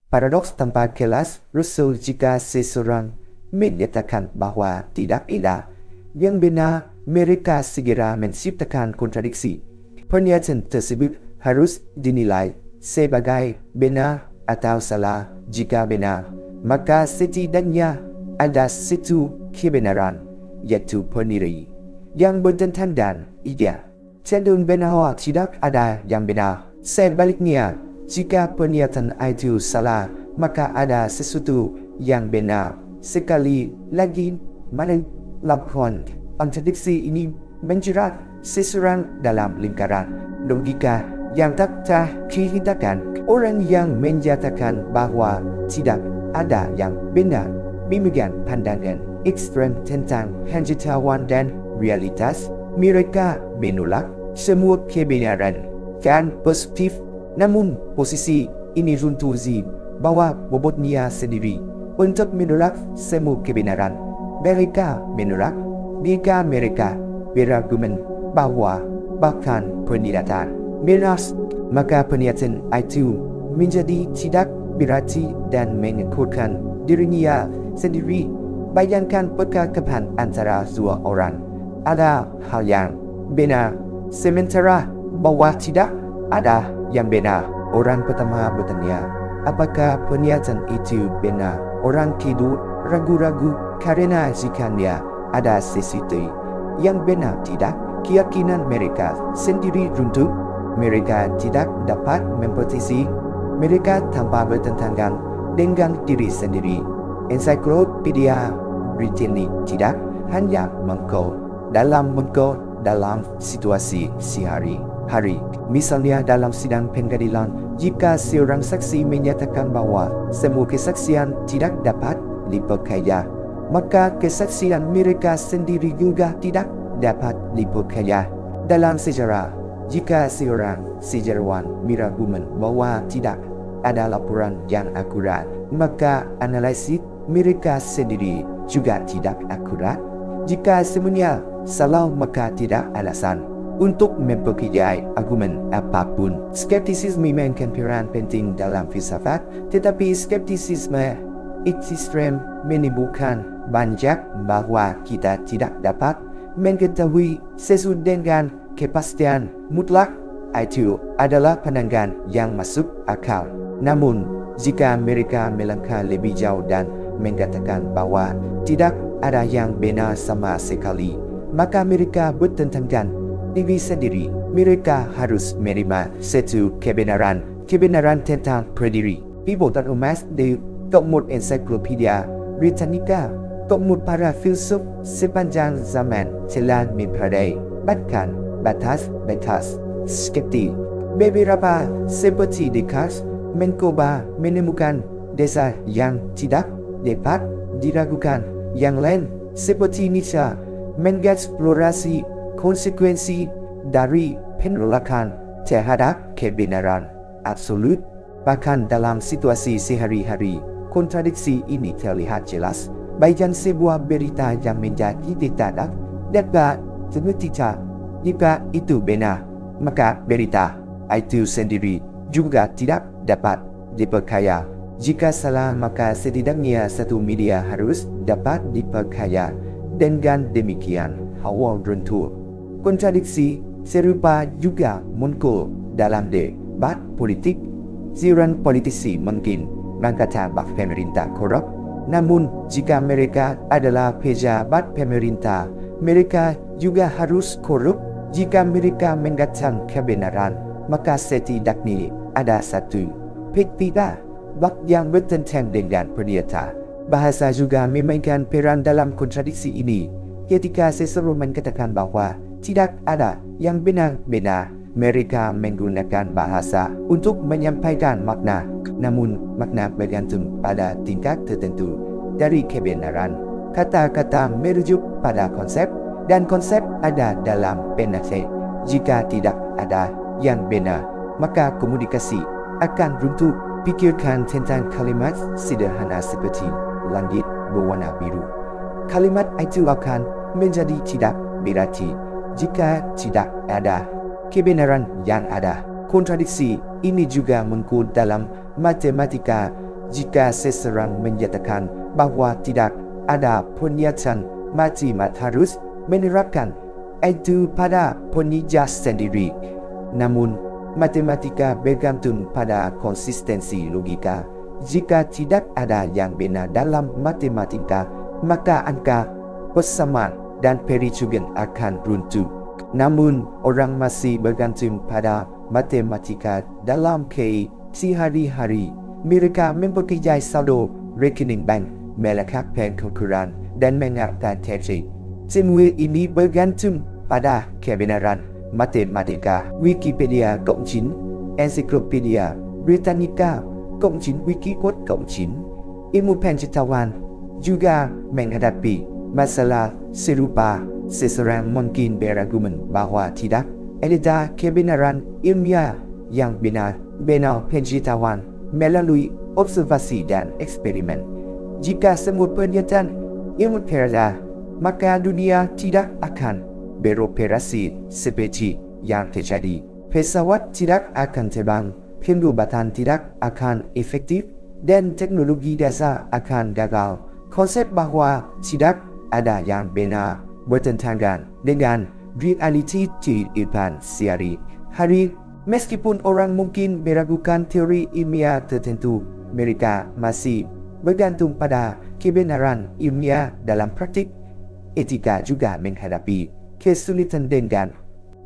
Paradoks tanpa kelas Russell jika seseorang menyatakan bahwa tidak ada yang benar, mereka segera menciptakan kontradiksi. Pernyataan tersebut harus dinilai sebagai benar atau salah. Jika benar, maka setidaknya ada satu kebenaran, yaitu pendiri yang bertentangan dan ide. Cenderung benar tidak ada yang benar. Sebaliknya, jika pernyataan itu salah, maka ada sesuatu yang benar. Sekali lagi, melakukan kontradiksi ini menjerat seseorang dalam lingkaran logika yang tak terhindarkan. Orang yang menyatakan bahwa tidak ada yang benar memegang pandangan ekstrem tentang pengetahuan dan realitas. Mereka menolak semua kebenaran dan positif. Namun posisi ini runtuh bahwa bobotnya sendiri untuk menolak semua kebenaran. Mereka menolak jika mereka berargumen bahwa bahkan pernyataan benar, maka pernyataan itu menjadi tidak berarti dan mengekutkan dirinya sendiri. Bayangkan percakapan antara dua orang. Ada hal yang benar, sementara bahwa tidak ada yang benar. Orang pertama bertanya, apakah pernyataan itu benar? Orang kedua ragu-ragu karena jikanya ada sesuatu yang benar tidak, keyakinan mereka sendiri runtuh. Mereka tidak dapat memprediksi. Mereka tanpa bertentangan dengan diri sendiri. Ensiklopedia Britani tidak hanya mengko dalam situasi sehari-hari. Misalnya dalam sidang pengadilan, jika seorang saksi menyatakan bahwa semua kesaksian tidak dapat dipercaya, maka kesaksian mereka sendiri juga tidak dapat dipercaya. Dalam sejarah, jika seorang sejarawan berargumen bahwa tidak ada laporan yang akurat, maka analisis mereka sendiri juga tidak akurat. Jika semuanya salah, maka tidak alasan untuk mempercayai argumen apapun. Skeptisisme memainkan peran penting dalam filsafat, tetapi skeptisisme ekstrem menimbulkan banyak bahwa kita tidak dapat mengetahui sesuatu dengan kepastian mutlak. Itu adalah pandangan yang masuk akal. Namun, jika mereka melangkah lebih jauh dan mengatakan bahwa tidak ada yang benar sama sekali, maka mereka bertentangan diri sendiri. Mereka harus menerima satu kebenaran tentang pendiri. Pivotal emas di top 1 Ensiklopedia Britannica. Top 1 para filsuf sepanjang zaman telah memperdebatkan batas skeptik. Beberapa seperti Descartes mencoba menemukan dasar yang tidak dapat diragukan. Yang lain seperti Nietzsche mengeksplorasi konsekuensi dari penolakan terhadap kebenaran absolut. Bahkan dalam situasi sehari-hari, kontradiksi ini terlihat jelas. Bayangkan sebuah berita yang menjadi tidak dapat dibuktikan. Jika itu benar, maka berita itu sendiri juga tidak dapat dipercaya. Jika salah, maka setidaknya satu media harus dapat dipercaya. Dengan demikian, hawa runtuh. Kontradiksi serupa juga muncul dalam debat politik. Seorang politisi mungkin berkata bahwa pemerintah korup. Namun, jika mereka adalah pejabat pemerintah, mereka juga harus korup. Jika mereka mengatakan kebenaran, maka setidaknya ada satu pihak yang bertentangan dengan pernyataan. Bahasa juga memainkan peran dalam kontradiksi ini. Ketika seseorang mengatakan bahwa tidak ada yang benar-benar, mereka menggunakan bahasa untuk menyampaikan makna. Namun, makna bergantung pada tingkat tertentu dari kebenaran. Kata-kata merujuk pada konsep, dan konsep ada dalam penasihat. Jika tidak ada yang benar, maka komunikasi akan runtuh. Pikirkan tentang kalimat sederhana seperti langit berwarna biru. Kalimat itu akan menjadi tidak berarti jika tidak ada kebenaran yang ada. Kontradiksi ini juga muncul dalam matematika. jika seseorang menyatakan bahwa tidak ada pernyataan mati-mat harus menerapkan itu pada penija sendiri. Namun, matematika bergantung pada konsistensi logika. Jika tidak ada yang benar dalam matematika, maka angka, persamaan, dan perhitungan akan runtuh. Namun, orang masih bergantung pada matematika dalam sehari-hari. Mereka memperkayai saldo rekening bank, melakukan kekurangan, dan mengatur terjadi. Semua ini bergantung pada kebenaran matematika. Wikipedia Cộng9, Encyclopedia Britannica Cộng9, Wikicode Cộng9. Ilmu pengetahuan juga menghadapi masalah serupa. Seseorang mungkin berargumen bahwa tidak ada kebenaran ilmiah yang benar pengetahuan melalui observasi dan eksperimen. Jika semua pernyataan ilmu berada, maka dunia tidak akan beroperasi seperti yang terjadi. Pesawat tidak akan terbang, pengobatan tidak akan efektif, dan teknologi dasar akan gagal. Konsep bahwa tidak ada yang benar bertentangan dengan realiti kehidupan sehari-hari. Meskipun orang mungkin meragukan teori ilmiah tertentu, mereka masih bergantung pada kebenaran ilmiah dalam praktik. Etika juga menghadapi kesulitan dengan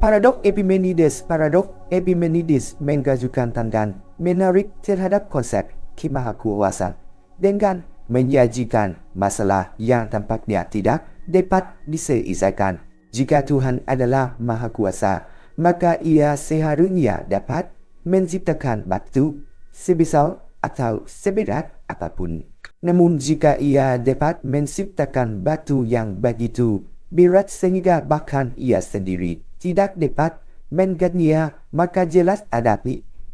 paradoks Epimenides. Paradoks Epimenides mengajukan tantangan menarik terhadap konsep kemahakuasaan dengan menyajikan masalah yang tampaknya tidak dapat diselesaikan. Jika Tuhan adalah Maha Kuasa, maka ia seharusnya dapat menciptakan batu sebesar atau seberat apapun. Namun jika ia dapat menciptakan batu yang begitu berat sehingga bahkan ia sendiri tidak dapat mengangkatnya, maka jelas ada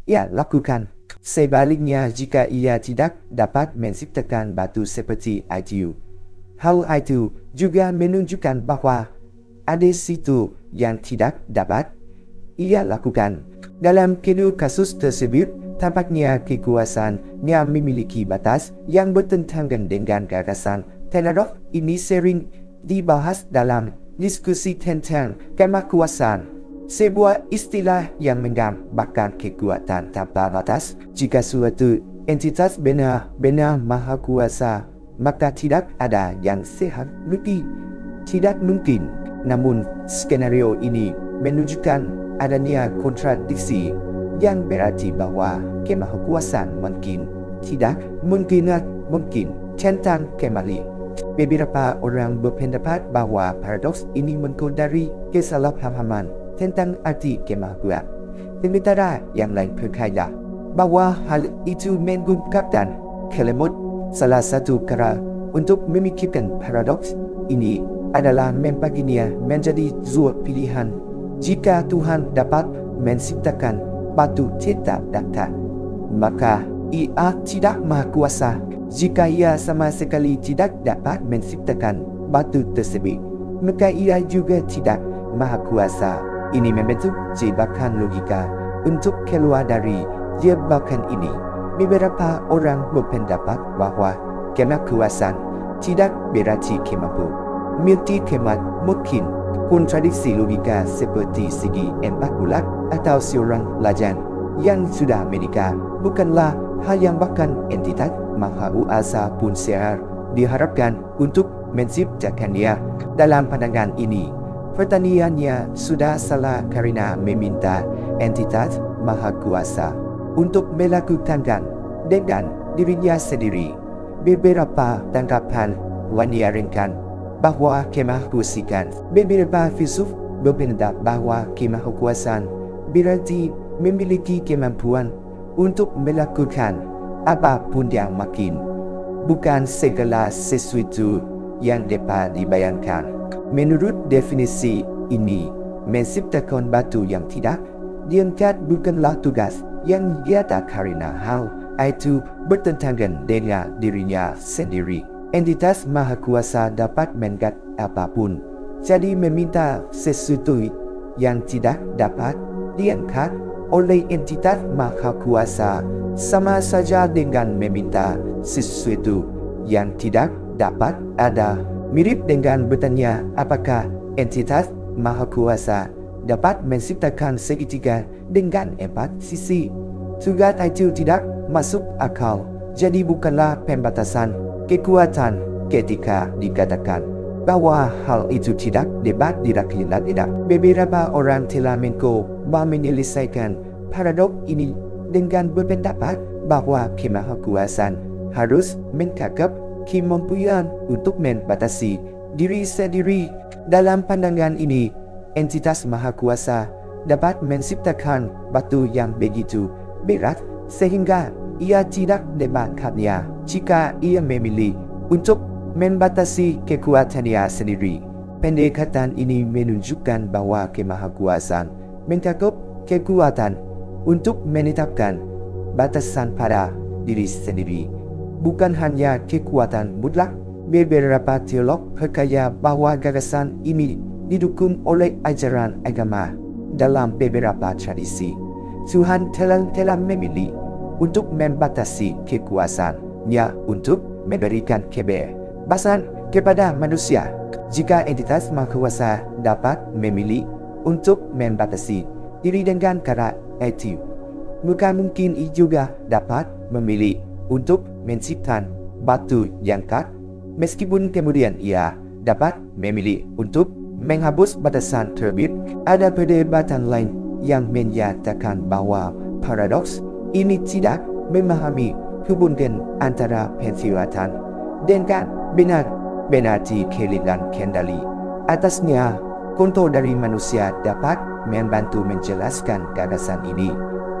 ia lakukan. Sebaliknya, jika ia tidak dapat menciptakan batu seperti itu, hal itu juga menunjukkan bahwa ada sesuatu yang tidak dapat ia lakukan. Dalam kedua kasus tersebut, tampaknya kekuasaannya memiliki batas yang bertentangan dengan gagasan. Paradoks ini sering dibahas dalam diskusi tentang kemahakuasaan, sebuah istilah yang menggambarkan kekuatan tanpa batas. Jika suatu entitas benar-benar maha kuasa, maka tidak ada yang seharusnya tidak mungkin. Namun, skenario ini menunjukkan adanya kontradiksi yang berarti bahwa kemahakuasaan mungkin tidak mungkin tentang kembali. Beberapa orang berpendapat bahwa paradoks ini muncul dari kesalahpahaman tentang arti kemahakuasaan. Sementara yang lain percaya bahwa hal itu mengungkapkan kalimat. Salah satu cara untuk memikirkan paradoks ini adalah membaginya menjadi dua pilihan. Jika Tuhan dapat menciptakan batu tidak datar, maka ia tidak maha kuasa. Jika ia sama sekali tidak dapat menciptakan batu tersebut, maka ia juga tidak maha kuasa. Ini membentuk jebakan logika. Untuk keluar dari jebakan ini, beberapa orang berpendapat bahwa kemahakuasaan tidak berarti kemampuan miliki kemat. Mungkin kontradiksi logika seperti segi empat bulat atau seorang lajang yang sudah menikah bukanlah hal yang bahkan entitas maha kuasa pun diharapkan untuk menciptakannya. Dalam pandangan ini, pertanyaannya sudah salah karena meminta entitas maha kuasa untuk melakukan dengan dirinya sendiri. Beberapa tanggapan menyarankan bahwa kemahakuasaan. Beberapa filsuf berpendapat bahwa kemahakuasaan berarti memiliki kemampuan untuk melakukan apapun yang mungkin, bukan segala sesuatu yang dapat dibayangkan. Menurut definisi ini, menciptakan batu yang tidak diangkat bukanlah tugas yang nyata karena hal itu bertentangan dengan dirinya sendiri. Entitas maha kuasa dapat mengangkat apapun. Jadi meminta sesuatu yang tidak dapat diangkat oleh entitas maha kuasa sama saja dengan meminta sesuatu yang tidak dapat ada. Mirip dengan bertanya apakah entitas maha kuasa dapat menciptakan segitiga dengan 4 sisi. Juga itu tidak masuk akal. Jadi bukanlah pembatasan kekuatan ketika dikatakan bahwa hal itu tidak dapat dilakukan. Beberapa orang telah mencoba menyelesaikan paradok ini dengan berpendapat bahwa kemahakuasaan harus mencakup kemampuan untuk membatasi diri sendiri. Dalam pandangan ini, entitas maha kuasa dapat menciptakan batu yang begitu berat sehingga ia tidak dapatkanya jika ia memilih untuk membatasi kekuatannya sendiri. Pendekatan ini menunjukkan bahwa kemahakuasaan mencakup kekuatan untuk menetapkan batasan pada diri sendiri, bukan hanya kekuatan mutlak. Beberapa teolog percaya bahwa gagasan ini didukung oleh ajaran agama. Dalam beberapa tradisi, Tuhan telah memilih untuk membatasi kekuasaannya untuk memberikan kebebasan kepada manusia. Jika entitas maha kuasa dapat memilih untuk membatasi diri dengan cara itu, maka mungkin ia juga dapat memilih untuk menciptakan batu yang kuat, meskipun kemudian ia dapat memilih untuk menghapus batasan tersebut. Ada perdebatan lain yang menyatakan bahwa paradoks ini tidak memahami hubungan antara penghormatan dengan benar-benar dikelingan kendali atasnya. Contoh dari manusia dapat membantu menjelaskan gagasan ini.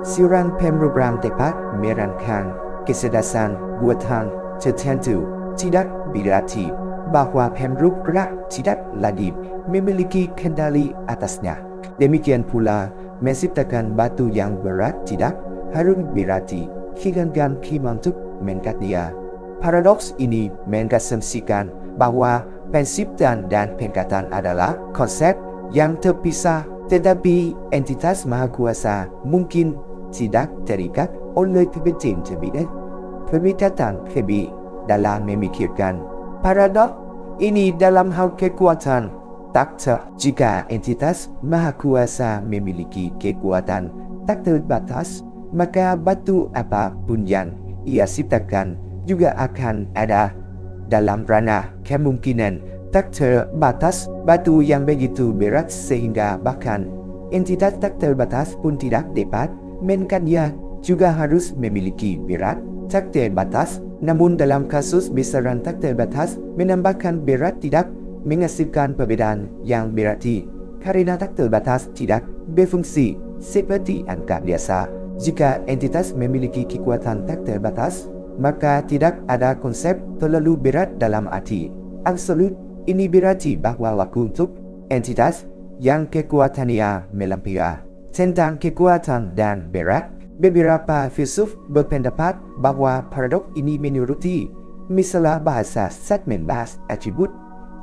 Seorang pemrogram dapat merancang kecerdasan buatan tertentu, tidak berarti bahwa pemrogram tidak lagi memiliki kendali atasnya. Demikian pula, menciptakan batu yang berat tidak harus berarti kehilangan kemampuan untuk mengangkatnya. Paradoks ini mengasumsikan bahwa penciptaan dan pengangkatan adalah konsep yang terpisah, tetapi entitas maha kuasa mungkin tidak terikat oleh kepentingan terbit. Perbedaan lebih dalam memikirkan paradoks ini dalam hal kekuatan tak jika entitas maha kuasa memiliki kekuatan tak terbatas, maka batu apapun yang ia ciptakan juga akan ada dalam ranah kemungkinan tak terbatas. Batu yang begitu berat sehingga bahkan entitas tak terbatas pun tidak dapat mengangkatnya juga harus memiliki berat tak terbatas. Namun dalam kasus besaran tak terbatas, menambahkan berat tidak menghasilkan perbedaan yang berarti, karena tak terbatas tidak berfungsi seperti angka biasa. Jika entitas memiliki kekuatan tak terbatas, maka tidak ada konsep terlalu berat dalam arti absolut. Ini berarti bahwa waktu untuk entitas yang kekuatannya melampaui. Tentang kekuatan dan berat, beberapa filsuf berpendapat bahwa paradoks ini menuruti misalnya bahasa saat membahas atribut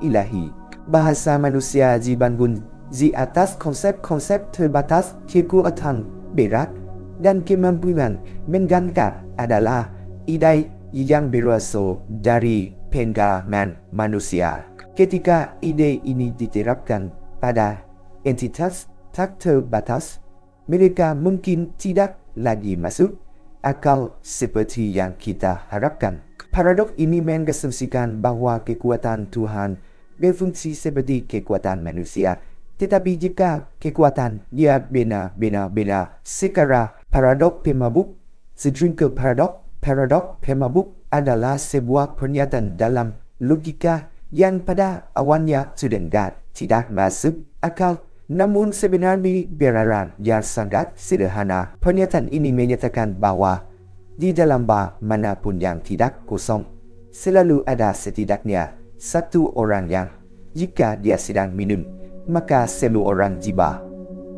ilahi. Bahasa manusia dibangun di atas konsep-konsep terbatas. Kekuatan, berat, dan kemampuan mengangkat adalah ide yang berasal dari pengalaman manusia. Ketika ide ini diterapkan pada entitas tak terbatas, mereka mungkin tidak lagi masuk akal seperti yang kita harapkan. Paradoks ini mengasumsikan bahwa kekuatan Tuhan berfungsi seperti kekuatan manusia. Tetapi jika kekuatan dia benar-benar secara paradoks pemabuk, sedangkan paradoks pemabuk adalah sebuah pernyataan dalam logika yang pada awalnya terdengar tidak masuk akal, namun sebenarnya berarti yang sangat sederhana. Pernyataan ini menyatakan bahwa di dalam bar manapun yang tidak kosong, selalu ada setidaknya satu orang yang jika dia sedang minum, maka semua orang di bar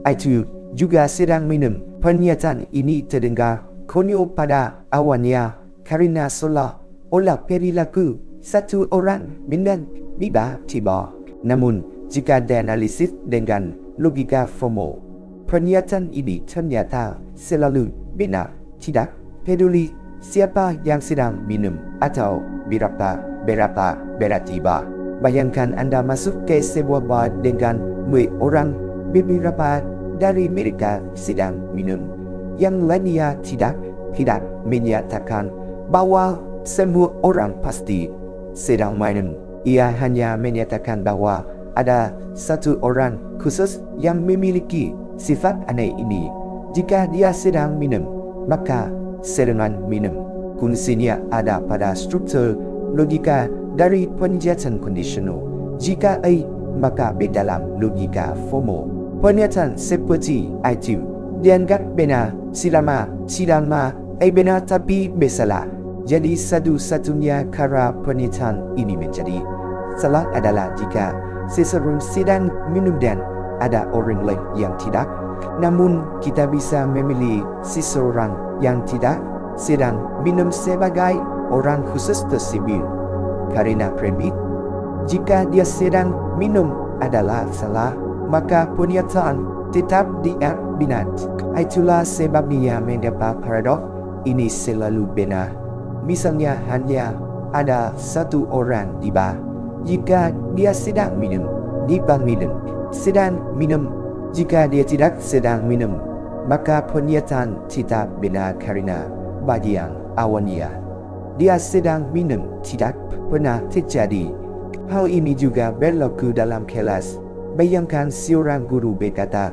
itu juga sedang minum. Pernyataan ini terdengar konyol pada awalnya karena seolah-olah perilaku satu orang minum tiba-tiba. Namun, jika dianalisis dengan logika formal, Pernyataan ini ternyata selalu benar. Tidak peduli siapa yang sedang minum atau berapa bertiba. Bayangkan Anda masuk ke sebuah bar dengan 10 orang, beberapa dari mereka sedang minum. Yang lainnya tidak menyatakan bahwa semua orang pasti sedang minum. Ia hanya menyatakan bahwa ada satu orang khusus yang memiliki sifat aneh ini. Jika dia sedang minum, maka serangan minum kuncinya ada pada struktur logika dari penjelasan kondisional. Jika A, maka B dalam logika formal. Pernyataan seperti itu dianggap benar selama A benar tapi B salah. Jadi satu-satunya cara pernyataan ini menjadi salah adalah jika seseorang sedang minum dan ada orang lain yang tidak. Namun kita bisa memilih seseorang yang tidak sedang minum sebagai orang khusus tersebut. Karena prinsip, jika dia sedang minum adalah salah, maka pernyataan tetap dianggap benar. Itulah sebabnya mendapat paradoks ini selalu benar. Misalnya hanya ada satu orang di bar. Jika dia sedang minum, sedang minum. Jika dia tidak sedang minum, maka pernyataan tetap benar karena bagi yang awalnya dia sedang minum tidak pernah terjadi. Hal ini juga berlaku dalam kelas. Bayangkan seorang guru berkata,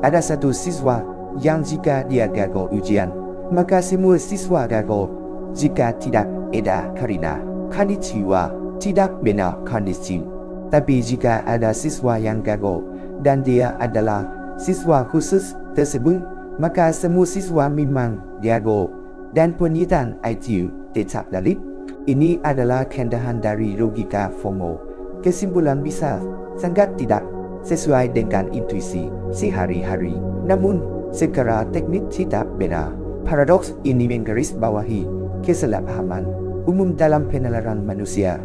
ada satu siswa yang jika dia gagal ujian, maka semua siswa gagal. Jika tidak ada karena kondisiwa tidak benar kondisi. Tapi jika ada siswa yang gagal dan dia adalah siswa khusus tersebut, maka semua siswa memang gagal. Dan pernyataan itu tetap valid. Ini adalah keindahan dari logika formal. Kesimpulan bisa sangat tidak sesuai dengan intuisi sehari-hari, namun secara teknik tetap benar. Paradoks ini menggarisbawahi kesalahpahaman umum dalam penalaran manusia.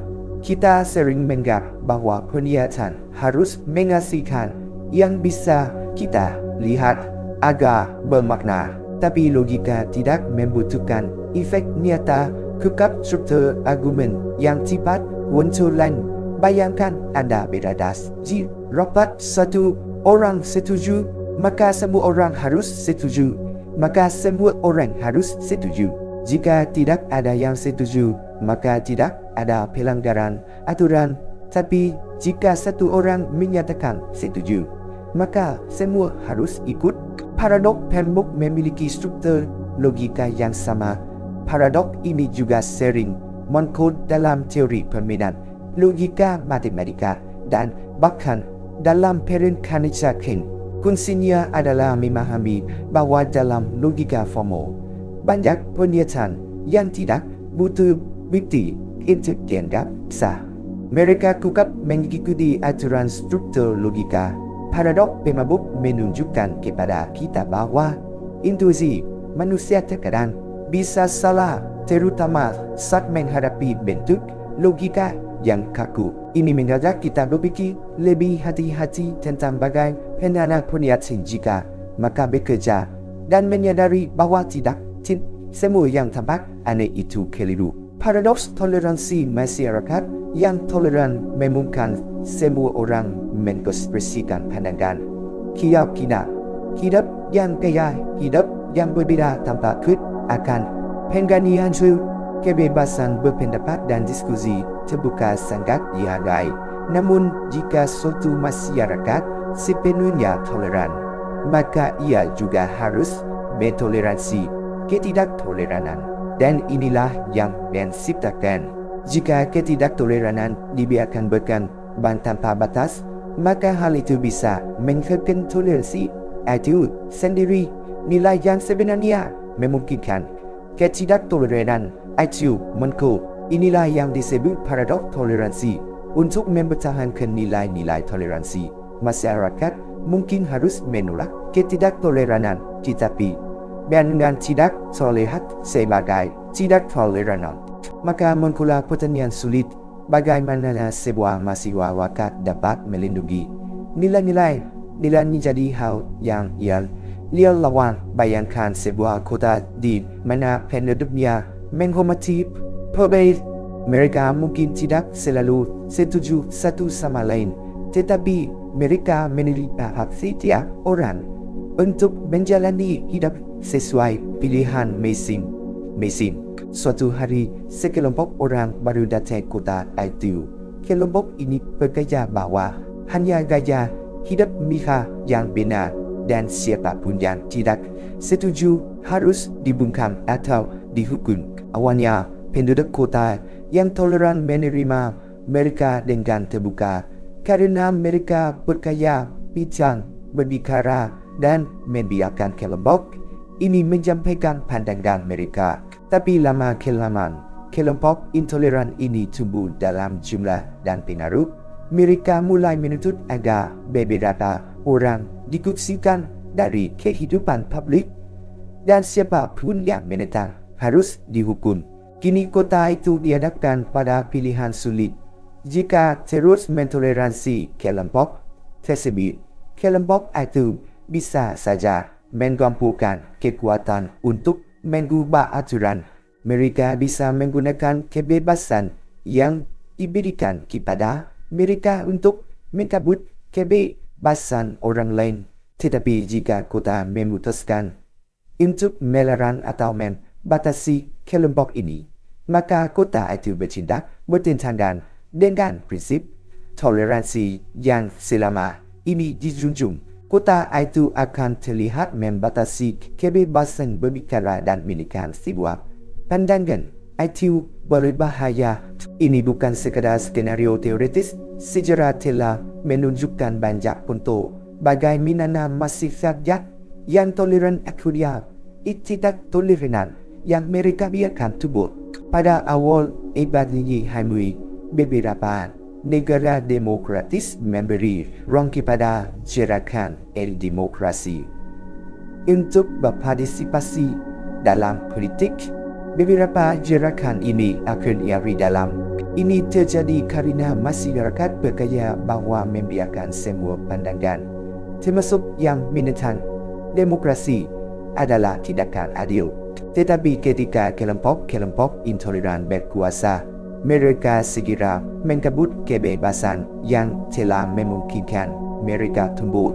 Kita sering menganggap bahwa pernyataan harus mengasihkan yang bisa kita lihat agar bermakna. Tapi logika tidak membutuhkan efek nyata kekap struktur argumen yang cepat wontolan. Bayangkan Anda beradas di rapat satu orang setuju, maka semua orang harus setuju. Maka semua orang harus setuju. Jika tidak ada yang setuju, maka tidak ada pelanggaran aturan. Tapi jika satu orang menyatakan setuju, maka semua harus ikut. Paradoks tembok memiliki struktur logika yang sama. Paradoks ini juga sering muncul dalam teori permainan, logika matematika, dan bahkan dalam perencanaan. Kuncinya adalah memahami bahwa dalam logika formal, banyak pernyataan yang tidak butuh bukti untuk dianggap sah. Mereka kukup mengikuti aturan struktur logika. Paradoks pemabuk menunjukkan kepada kita bahwa intuisi manusia terkadang bisa salah, terutama saat menghadapi bentuk logika yang kaku. Ini mengajak kita berpikir lebih hati-hati tentang bagaimana pernyataan jika maka bekerja dan menyadari bahwa tidak semua yang tampak aneh itu keliru. Paradoks toleransi masyarakat yang toleran memungkinkan semua orang mengekspresikan pandangan, keyakinan, hidup yang kaya, hidup yang berbeda tanpa takut akan pengganian kebebasan berpendapat dan diskusi terbuka sangat dihargai. Namun jika suatu masyarakat sepenuhnya toleran, maka ia juga harus mentoleransi ketidaktoleranan. Dan inilah yang menciptakan. Jika ketidaktoleranan dibiarkan berkembang tanpa batas, maka hal itu bisa menghasilkan toleransi. Itu sendiri nilai yang sebenarnya memungkinkan ketidaktoleranan itu muncul. Inilah yang disebut paradoks toleransi. Untuk mempertahankan nilai-nilai toleransi, masyarakat mungkin harus menolak ketidaktoleranan, tetapi dengan tidak terlihat sebagai tidak toleran, maka muncullah pertanyaan sulit: bagaimana sebuah mahasiswa dapat melindungi nilai-nilai nilai menjadi hal yang real lawan. Bayangkan sebuah kota di mana penduduknya menghormati perbedaan mereka, mungkin tidak selalu setuju satu sama lain, tetapi mereka menerima hak setiap orang untuk menjalani hidup sesuai pilihan masing-masing. Suatu hari, sekelompok orang baru datang kota itu. Kelompok ini berkata bahwa hanya gaya hidup mereka yang benar dan siapapun yang tidak setuju harus dibungkam atau dihukum. Awalnya, penduduk kota yang toleran menerima mereka dengan terbuka karena mereka berkaya bincang, berbicara, dan membiarkan kelompok ini menyampaikan pandangan mereka. Tapi lama-kelamaan, kelompok intoleran ini tumbuh dalam jumlah dan pengaruh. Mereka mulai menuntut agar beberapa orang dikucilkan dari kehidupan publik dan siapapun yang menentang harus dihukum. Kini kota itu dihadapkan pada pilihan sulit. Jika terus mentoleransi kelompok tersebut, kelompok itu bisa saja mengumpulkan kekuatan untuk mengubah aturan. Mereka bisa menggunakan kebebasan yang diberikan kepada mereka untuk mencabut kebebasan orang lain. Tetapi jika kota memutuskan untuk melarang atau membatasi kelompok ini, maka kota itu bertindak bertentangan dengan prinsip toleransi yang selama ini dijunjung. Kota itu akan terlihat membatasi kebebasan berbicara dan menekan sebuah pandangan. Itu berbahaya. Ini bukan sekadar skenario teoritis. Sejarah telah menunjukkan banyak contoh bagaimana masyarakat yang toleran akhirnya tidak toleran yang mereka biarkan tumbuh. Pada awal abad ini, beberapa negara demokratis memberi ruang kepada gerakan demokrasi untuk berpartisipasi dalam politik. Beberapa gerakan ini akhirnya dalam. Ini terjadi karena masyarakat percaya bahwa membiarkan semua pandangan, termasuk yang menentang demokrasi, adalah tindakan adil. Tetapi ketika kelompok-kelompok intoleran berkuasa, mereka segera mencabut kebebasan yang telah memungkinkan mereka tumbuh.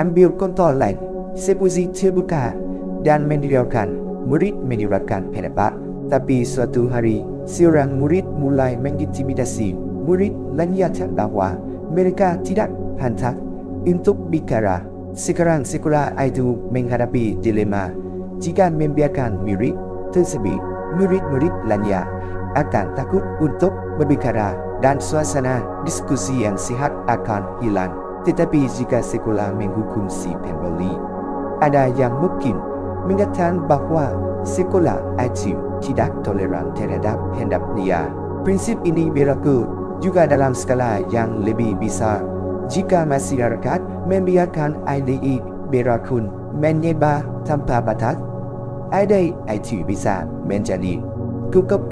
Ambil contoh lain, seperti terbuka dan mendengarkan murid menyuarakan pendapat. Tapi suatu hari, seorang murid mulai mengintimidasi murid lainnya bahwa mereka tidak pantas untuk bicara. Sekarang sekolah itu menghadapi dilema. Jika membiarkan murid tersebut, murid-murid lainnya akan takut untuk berbicara dan suasana diskusi yang sehat akan hilang. Tetapi jika sekolah menghukum si pembeli, ada yang mungkin mengatakan bahwa sekolah itu tidak toleran terhadap pendapatnya. Prinsip ini berlaku juga dalam skala yang lebih besar. Jika masyarakat membiarkan ide berlaku menyebar tanpa batas, ide itu bisa menjadi cukup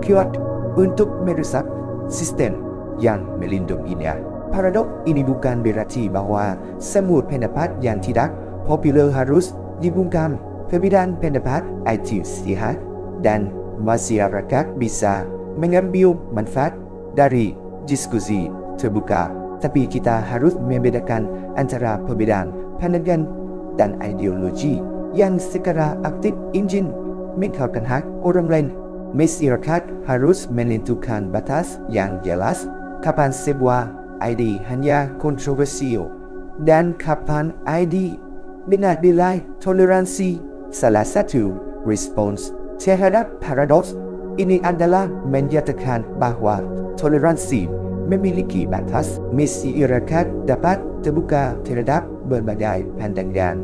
kuat untuk merusak sistem yang melindunginya. Paradok ini bukan berarti bahwa semua pendapat yang tidak popular harus dibungkam. Perbedaan pendapat itu sehat dan masyarakat bisa mengambil manfaat dari diskusi terbuka. Tapi kita harus membedakan antara perbedaan pandangan dan ideologi yang secara aktif ingin menghalalkan hak orang lain. Masyarakat harus menentukan batas yang jelas kapan sebuah ide hanya kontroversial dan kapan ide benar nilai toleransi. Salah satu respons terhadap paradoks ini adalah menyatakan bahwa toleransi memiliki batas. Masyarakat dapat terbuka terhadap berbagai pandangan,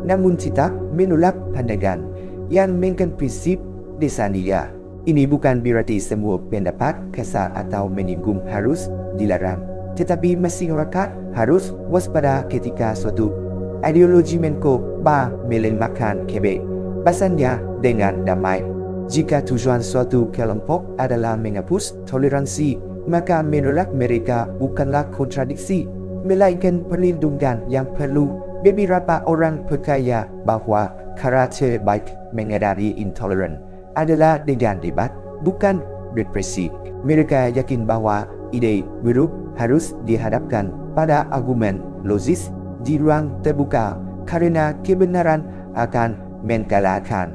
namun tidak menolak pandangan yang menggunakan prinsip dasarnya. Ini bukan berarti semua pendapat kasar atau menyinggung harus dilarang, tetapi masyarakat harus waspada ketika suatu ideologi mencoba melemahkan kebebasannya dengan damai. Jika tujuan suatu kelompok adalah menghapus toleransi, maka menolak mereka bukanlah kontradiksi. melainkan perlindungan yang perlu. Beberapa orang percaya bahwa karakter baik menghadapi intoleran adalah dengan debat, bukan represi. Mereka yakin bahwa ide buruk harus dihadapkan pada argumen logis di ruang terbuka karena kebenaran akan mengalahkan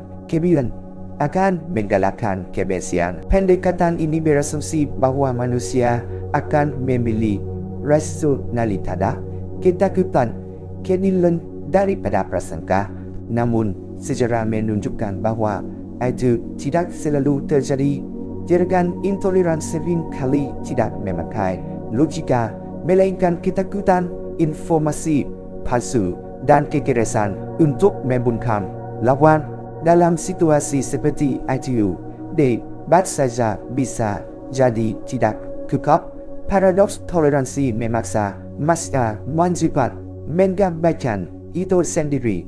kebencian. Pendekatan ini berasumsi bahwa manusia akan memilih rasionalitas, ketakutan, keadilan daripada prasangka. Namun, sejarah menunjukkan bahwa itu tidak selalu terjadi. Gerakan intoleran sering kali tidak memakai logika, melainkan ketakutan, informasi palsu, dan kekerasan untuk membungkam lawan. Dalam situasi seperti itu, debat saja bisa jadi tidak cukup. Paradoks toleransi memaksa masyarakat mencoba mengabaikan itu sendiri,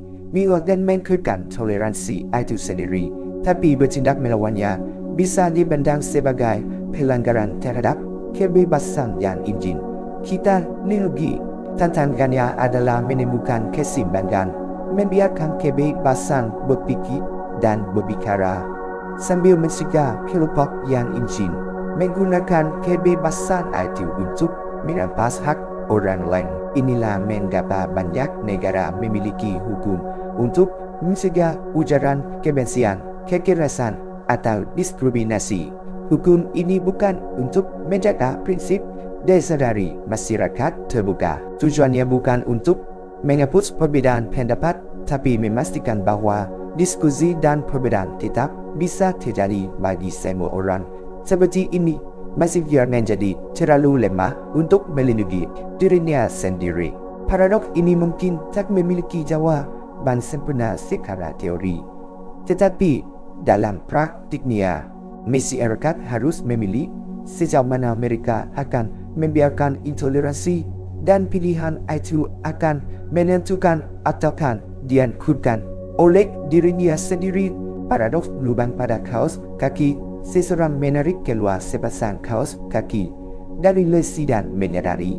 dan mengkekang toleransi itu sendiri, tapi bertindak melawannya bisa dipandang sebagai pelanggaran terhadap kebebasan yang izin. Kita lagi tantangannya adalah menemukan keseimbangan, membiarkan kebebasan berpikir dan berbicara, sambil mencegah kelompok yang izin menggunakan kebebasan itu untuk merampas hak orang lain. Inilah mengapa banyak negara memiliki hukum untuk mencegah ujaran kebencian, kekerasan, atau diskriminasi. Hukum ini bukan untuk menjaga prinsip dasar dari masyarakat terbuka. Tujuannya bukan untuk menghapus perbedaan pendapat, tapi memastikan bahwa diskusi dan perbedaan tetap bisa terjadi bagi semua orang. Seperti ini masih menjadi terlalu lemah untuk melindungi dirinya sendiri. Paradoks ini mungkin tak memiliki jawaban sempurna secara teori, tetapi dalam praktiknya, masyarakat harus memilih sejauh mana mereka akan membiarkan intoleransi, dan pilihan itu akan menentukan ataukah diankurkan oleh dirinya sendiri. Paradoks lubang pada kaos kaki. Seseorang menarik keluar sepasang kaos kaki dari lesi dan menyadari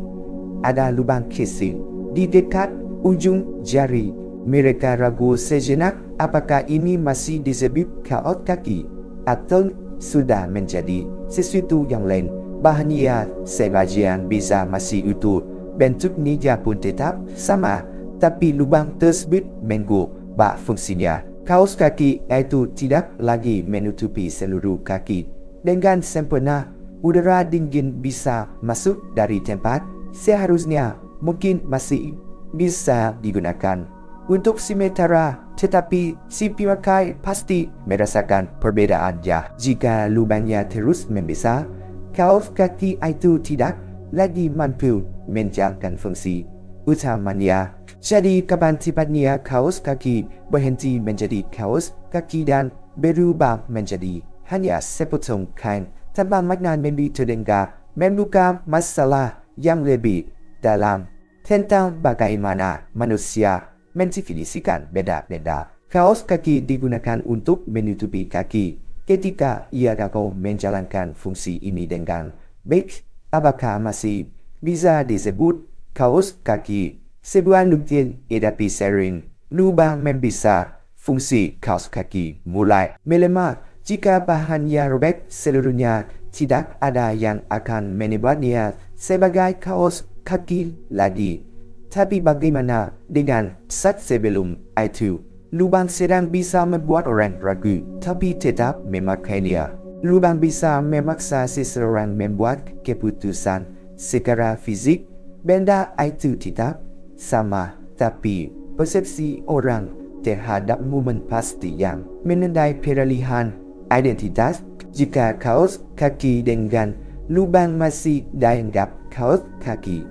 ada lubang kecil di dekat ujung jari. Mereka ragu sejenak apakah ini masih disebut kaos kaki atau sudah menjadi sesuatu yang lain. Bahannya sebagian bisa masih utuh, bentuknya pun tetap sama, tapi lubang tersebut mengubah fungsinya. Kaos kaki itu tidak lagi menutupi seluruh kaki dengan sempurna. Udara dingin bisa masuk dari tempat seharusnya mungkin masih bisa digunakan untuk sementara, tetapi si pemakai pasti merasakan perbedaannya. Jika lubangnya terus membesar, kaos kaki itu tidak lagi mampu menjalankan fungsi utamanya. Jadi kapan tepatnya kaos kaki berhenti menjadi kaos kaki dan berubah menjadi hanya sepotong kain tanpa makna lebih terdengar, membuka masalah yang lebih dalam tentang bagaimana manusia mendefinisikan beda-beda. Kaos kaki digunakan untuk menutupi kaki. Ketika ia dapat menjalankan fungsi ini dengan baik, apakah masih bisa disebut kaos kaki? Sebuah lubang tetapi sering lubang membesar. Fungsi kaos kaki mulai melemah jika bahannya robek seluruhnya. Tidak ada yang akan membuatnya sebagai kaos kaki lagi. Tapi bagaimana dengan saat sebelum itu? Lubang sedang bisa membuat orang ragu, tapi tetap memakainya. Lubang bisa memaksa seseorang membuat keputusan secara fisik. Benda itu tidak sama, tapi persepsi orang terhadap momen pasti yang menandai peralihan identitas. Jika kaos kaki dengan lubang masih dianggap kaos kaki,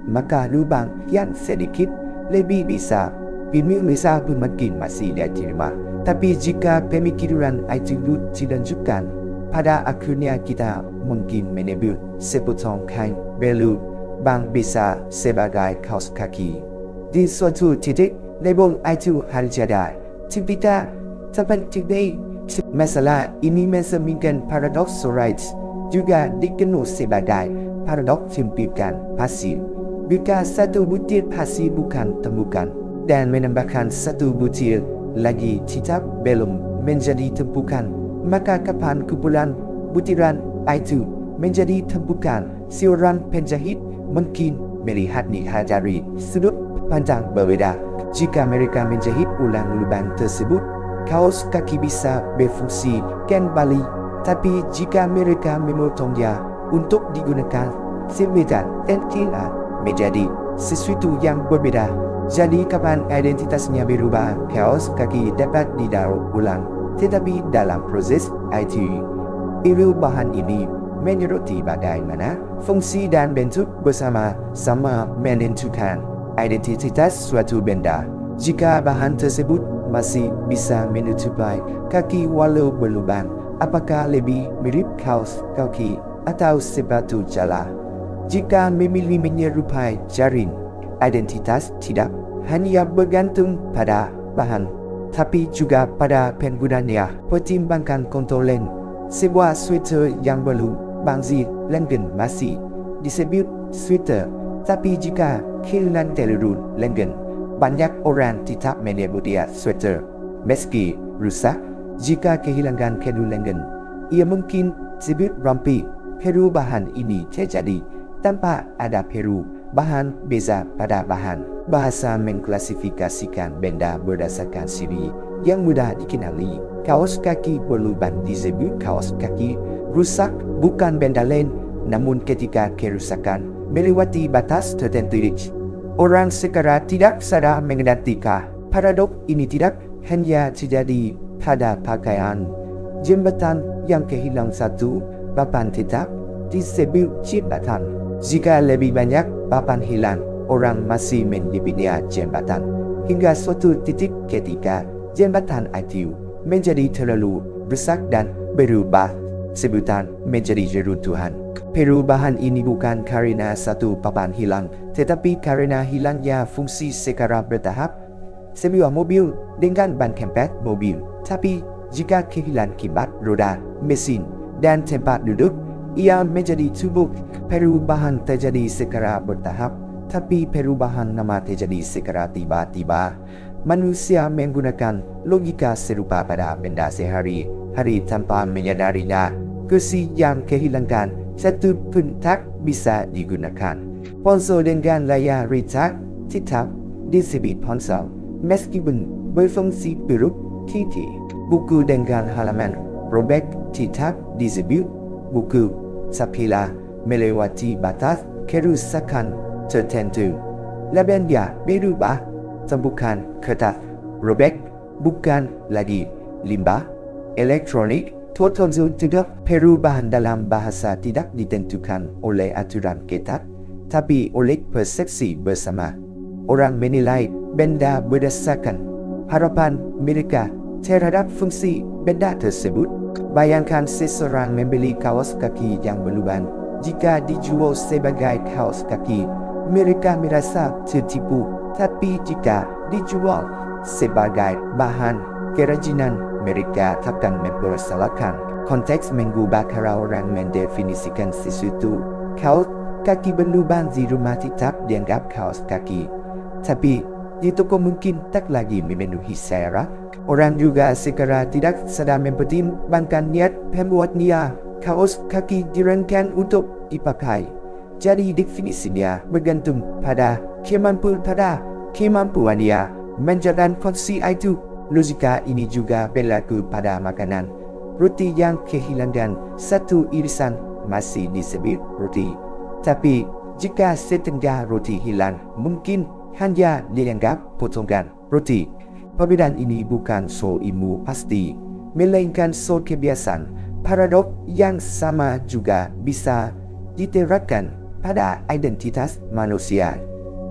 maka lubang yang sedikit lebih bisa pemikiran pun mungkin masih diterima. Tapi jika pemikiran itu dilanjutkan, pada akhirnya kita mungkin menyebut sepotong kain berlubang besar sebagai kaos kaki. Di suatu titik, label itu harus ada. Tidak terpenting. Masalah ini mencerminkan paradoks Sorates, juga dikenal sebagai paradoks timpikan pasif. Buka satu butir pasir bukan temukan dan menambahkan satu butir lagi tetap belum menjadi tumpukan. Maka kapan kumpulan butiran itu menjadi tumpukan? Seorang penjahit mungkin melihatnya dari sudut pandang berbeda. Jika mereka menjahit ulang lubang tersebut, kaos kaki bisa berfungsi kembali. Tapi jika mereka memotongnya untuk digunakan sebagai tidak menjadi sesuatu yang berbeda. Jadi kapan identitasnya berubah, kaos kaki dapat didaur ulang. Tetapi dalam proses itu, perubahan ini menyertai bagaimana fungsi dan bentuk bersama-sama menentukan identitas suatu benda. Jika bahan tersebut masih bisa menutupi kaki walau berlubang, apakah lebih mirip kaos kaki atau sepatu jala? Jika memilih menyerupai jaring, identitas tidak hanya bergantung pada bahan, tapi juga pada penggunanya. Pertimbangkan kontolen. Sebuah sweater yang berlubang lengan masih disebut sweater, tapi jika kehilangan telur lengan, banyak orang tetap menyebutnya sweater. Meski rusak, jika kehilangan telur lengan, ia mungkin disebut rompi. Perubahan ini terjadi tanpa ada perubahan beza pada bahan. Bahasa mengklasifikasikan benda berdasarkan ciri yang mudah dikenali. Kaos kaki berlubang disebut kaos kaki rusak, bukan benda lain. Namun ketika kerusakan melewati batas tertentu, orang secara tidak sadar mengenalinya. Paradok ini tidak hanya terjadi pada pakaian. Jembatan yang kehilangan satu papan tetap disebut jembatan. Jika lebih banyak papan hilang, orang masih menyebutnya jembatan. Hingga suatu titik ketika jembatan itu menjadi terlalu rusak dan berubah, sebutan menjadi reruntuhan. Perubahan ini bukan karena satu papan hilang, tetapi karena hilangnya fungsi secara bertahap. Sebuah mobil dengan ban kempet mobil, tapi jika kehilangan kibat roda, mesin, dan tempat duduk, ia menjadi tubuh. Perubahan terjadi secara bertahap, tapi perubahan nama terjadi secara tiba-tiba. Manusia menggunakan logika serupa pada benda sehari-hari tanpa menyadarinya. Kursi yang kehilangan satu pun tak bisa digunakan. Ponsel dengan layar retak tetap disebut ponsel, meskipun berfungsi buruk. Buku dengan halaman robek tetap disebut buku. Apabila melewati batas kerusakan tertentu, labelnya berubah. Tumpukan kertas robek bukan lagi limbah elektronik. Tertentu perubahan dalam bahasa tidak ditentukan oleh aturan ketat, tapi oleh persepsi bersama. Orang menilai benda berdasarkan harapan mereka terhadap fungsi benda tersebut. Bayangkan seseorang membeli kaos kaki yang berlubang. Jika dijual sebagai kaos kaki, mereka merasa tertipu. Tapi jika dijual sebagai bahan kerajinan, mereka takkan mempersalahkan. Konteks mengubah cara orang mendefinisikan sesuatu. Kaos kaki berlubang di rumah tetap dianggap kaos kaki, tapi di toko mungkin tak lagi memenuhi syarat. Orang juga secara tidak sadar mempertimbangkan niat pembuatnya. Kaos kaki dirancang untuk dipakai, jadi definisinya bergantung pada kemampuannya menjalankan fungsi itu. Logika ini juga berlaku pada makanan. Roti yang kehilangan satu irisan masih disebut roti, tapi jika setengah roti hilang, mungkin hanya dianggap potongan roti. Perbedaan ini bukan soal ilmu pasti, melainkan soal kebiasaan. Paradok yang sama juga bisa diterapkan pada identitas manusia.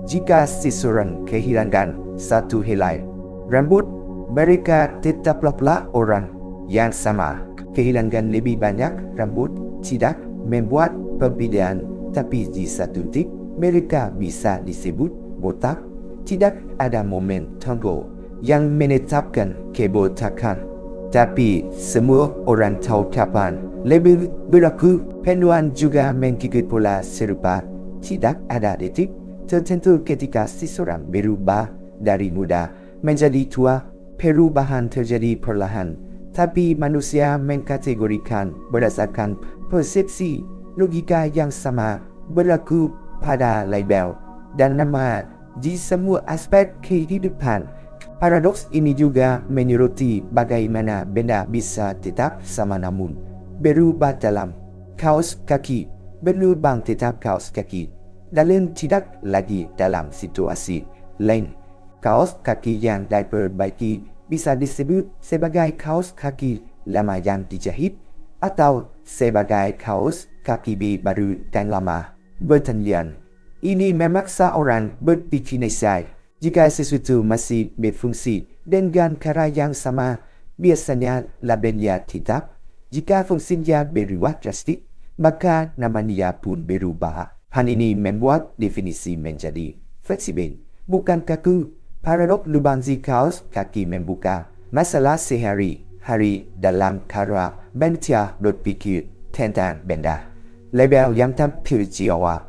Jika seseorang kehilangan satu helai rambut, mereka tetaplah orang yang sama. Kehilangan lebih banyak rambut tidak membuat perbedaan, tapi di satu titik mereka bisa disebut botak. Tidak ada momen tanggal yang menetapkan kebotakan, tapi semua orang tahu kapan lebih berlaku. Penuan juga mengikut pola serupa. Tidak ada detik tertentu ketika seseorang berubah dari muda menjadi tua. Perubahan terjadi perlahan, tapi manusia mengkategorikan berdasarkan persepsi. Logika yang sama berlaku pada label dan nama di semua aspek kehidupan. Paradoks ini juga menyoroti bagaimana benda bisa tetap sama namun berubah dalam kaos kaki. Berlubang tetap kaos kaki, dan tidak lagi dalam situasi lain. Kaos kaki yang diperbaiki bisa disebut sebagai kaos kaki lama yang dijahit atau sebagai kaos kaki baru dan lama bertalian. Ini memaksa orang berpikir nesai. Jika sesuatu masih berfungsi dengan cara yang sama, biasanya labelnya tetap. Jika fungsinya berubah drastik, maka namanya pun berubah. Hal ini membuat definisi menjadi fleksibel, bukan kaku. Paradok lubang di kaos kaki membuka masalah sehari-hari dalam cara manusia berpikir tentang benda. Label yang tampil di awal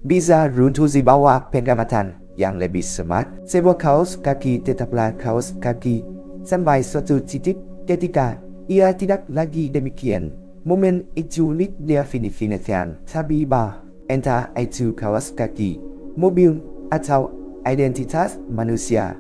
bisa runtuh di bawah pengamatan yang lebih smart. Sebuah kaos kaki tetaplah kaos kaki sampai suatu titik ketika ia tidak lagi demikian. Momen itu didefinisikan tiba-tiba, entah itu kaos kaki, mobil, atau identitas manusia.